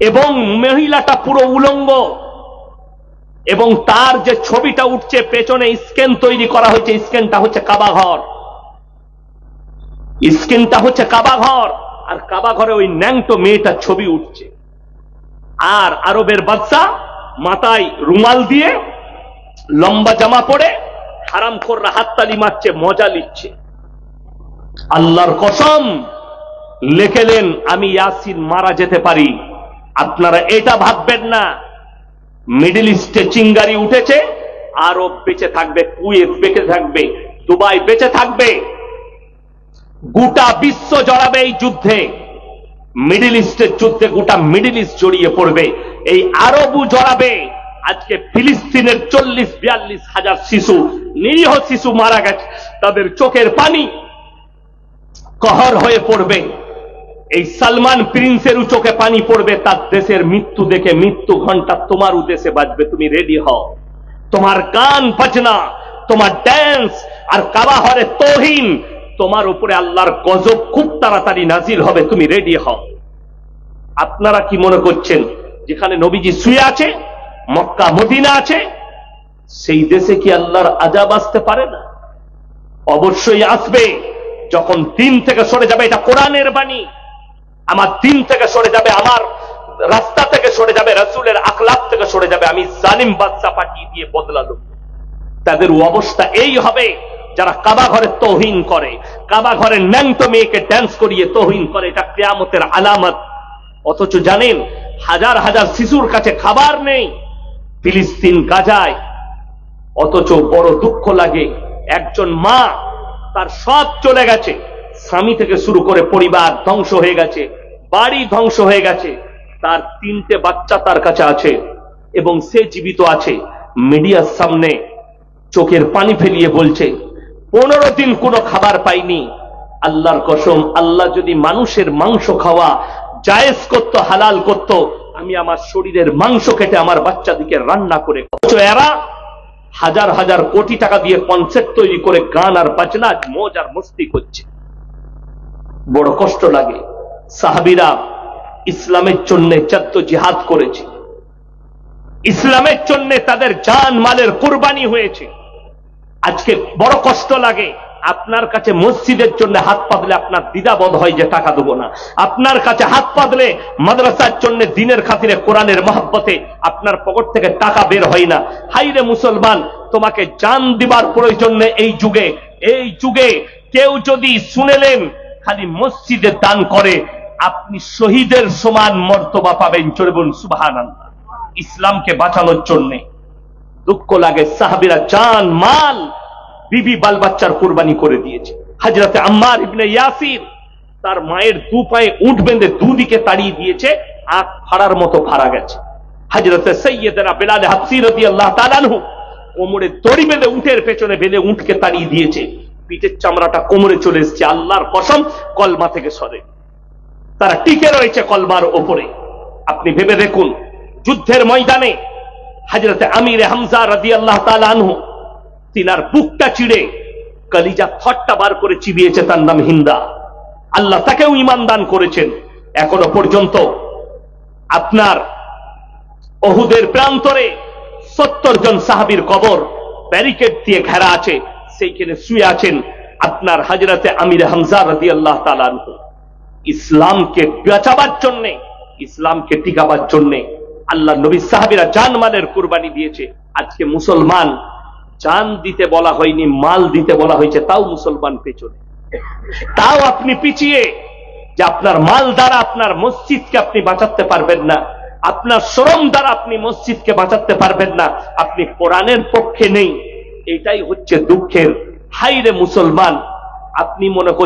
[SPEAKER 1] এবং মহিলাটা পুরো উলঙ্গ, এবং তার যে ছবিটা উঠছে পেছনে স্ক্যান তৈরি করা হয়েছে, স্ক্যানটা হচ্ছে কাবা ঘর, স্ক্যানটা হচ্ছে কাবা ঘর, আর কাবা ঘরে ওই ন্যাংটো মেয়েটার ছবি উঠছে। আর আরবের বাদশা মাথায় রুমাল দিয়ে লম্বা জামা পরে হারামখোররা হাততালি মারছে, মজা নিচ্ছে। আল্লাহর কসম লেখেলেন, আমি ইয়াসিন মারা যেতে পারি। আপনারা এটা ভাববেন না মিডল ইস্টে চিঙ্গারি উঠেছে, আরব বেঁচে থাকবে, কুয়েত বেঁচে থাকবে, দুবাই বেঁচে থাকবে, গোটা বিশ্ব জড়াবে এই যুদ্ধে। মিডল ইস্টের যুদ্ধে গোটা মিডল ইস্ট জড়িয়ে পড়বে, এই আরবও জড়াবে। আজকে ফিলিস্তিনের 40-42 হাজার শিশু, নিরীহ শিশু মারা গেছে, তাদের চোখের পানি कहर হয়ে পড়বে। এই সালমান প্রিন্সের চোখে পানি পড়বে, তার দেশের মৃত্যু দেখে। মৃত্যু ঘন্টা তোমার উদ্দেশ্যে বাজবে, তুমি রেডি হও। তোমার গান বাজনা, তোমার ড্যান্স আর কাবা ঘরে তৌহিন, তোমার উপরে আল্লাহর গজব খুব তাড়াতাড়ি নাজিল হবে, তুমি রেডি হও। আপনারা কি মনে করছেন যেখানে নবীজি শুয়ে আছে, মক্কা মদিনা আছে, সেই দেশে কি আল্লাহর আযাব আসতে পারে না? অবশ্যই আসবে। যখন দিন থেকে সরে যাবে, এটা কোরআনের বাণী, আমার দিন থেকে সরে যাবে, আমার রাস্তা থেকে সরে যাবে, রাসূলের আখলাক থেকে সরে যাবে, আমি জালিম বাদশা পাঠিয়ে দিয়ে বদলালো। তাদের অবস্থা এই হবে যারা কাবা ঘরে তৌহিন করে, কাবা ঘরে ন্যাংটো মেয়েকে ড্যান্স করিয়ে তৌহিন করে। এটা কিয়ামতের আলামত। অথচ জানেন হাজার হাজার শিশুর কাছে খাবার নেই ফিলিস্তিন গাজায়। অথচ বড় দুঃখ লাগে, একজন মা, তার সব চলে গেছে, স্বামী থেকে শুরু করে পরিবার ধ্বংস হয়ে গেছে, বাড়ি ধ্বংস হয়ে গেছে, তার 3টে বাচ্চা তার কাছে আছে এবং সে জীবিত আছে। মিডিয়ার সামনে চোখের পানি ফেলিয়ে বলছে 15 দিন কোনো খাবার পাইনি। আল্লাহর কসম, আল্লাহ যদি মানুষের মাংস খাওয়া জায়েজ করত, হালাল করত, আমি আমার শরীরের মাংস কেটে আমার বাচ্চাদিকে রান্না করে। এরা হাজার হাজার কোটি টাকা দিয়ে কনসার্ট তৈরি করে গান আর বাজনা মজ আর মস্তি করছে। বড় কষ্ট লাগে। সাহাবীরা ইসলামের জন্য জিহাদ করেছে, ইসলামের জন্য তাদের জান মালের কুরবানি হয়েছে। আজকে বড় কষ্ট লাগে, আপনার কাছে মসজিদের জন্য হাত পাতলে আপনার দ্বিধাবোধ হয় যে টাকা দেবো না। আপনার কাছে হাত পাতলে মাদ্রাসার জন্য দিনের খাতিরে কোরআনের মহব্বতে আপনার পকেট থেকে টাকা বের হয় না। হাইরে মুসলমান, তোমাকে জান দিবার প্রয়োজন নেই এই যুগে। কেউ যদি শুনেলেন খালি মসজিদে দান করে, আপনি শহীদের সমান মর্তবা পাবেন। চলে বলুন সুবহানাল্লাহ। ইসলামকে বাঁচানোর জন্য দুঃখ লাগে, সাহাবীরা জান মাল বিবি বাল বাচ্চার কুরবানি করে দিয়েছে। হযরতে আম্মার ইবনে ইয়াসির তার মায়ের 2 পায়ে উট বেঁধে দুদিকে তাড়িয়ে দিয়েছে, আখ ফাড়ার মতো ফাড়া গেছে। হযরতে সাইয়্যিদনা বিলাল হাবশী রাদিয়াল্লাহু তাআলা আনহু কোমরে দড়ি বেঁধে উটের পেছনে বেঁধে উটকে তাড়িয়ে দিয়েছে, পিঠের চামড়াটা কোমরে চলে এসেছে। আল্লাহর কসম, কলমা থেকে সরে। তারা টিকে রয়েছে কলমার ওপরে। আপনি ভেবে দেখুন, যুদ্ধের ময়দানে হযরত আমির হামজা রাদিয়াল্লাহু তাআলা আনহু তিনার বুকটা চিড়ে কলিজা থট্টা বার করে চিবিয়েছে, তার নাম হিন্দা। আল্লাহ তাকেও ঈমান দান করেছেন। এখনো পর্যন্ত আপনার উহুদের প্রান্তরে 70 জন সাহাবীর কবর ব্যারিকেড দিয়ে ঘেরা আছে, সেইখানে শুয়ে আছেন আপনার হযরতে আমির হামজা রাদিয়াল্লাহু তাআলা আনহু। ইসলামকে বাঁচাবার জন্য, ইসলামকে টিকাবার জন্য আল্লাহ নবী সাহাবীরা জানমালের কুরবানি দিয়েছে। আজকে মুসলমান জান দিতে বলা হয়নি, মাল দিতে বলা হয়েছে, তাও মুসলমান পেছনে, তাও আপনি পিছিয়ে। যে আপনার মাল দ্বারা আপনার মসজিদকে আপনি বাঁচাতে পারবেন না, আপনার শ্রম দ্বারা আপনি মসজিদকে বাঁচাতে পারবেন না, আপনি কোরআনের পক্ষে নেই। এটাই হচ্ছে দুঃখের। হাইরে মুসলমান, আপনি মনে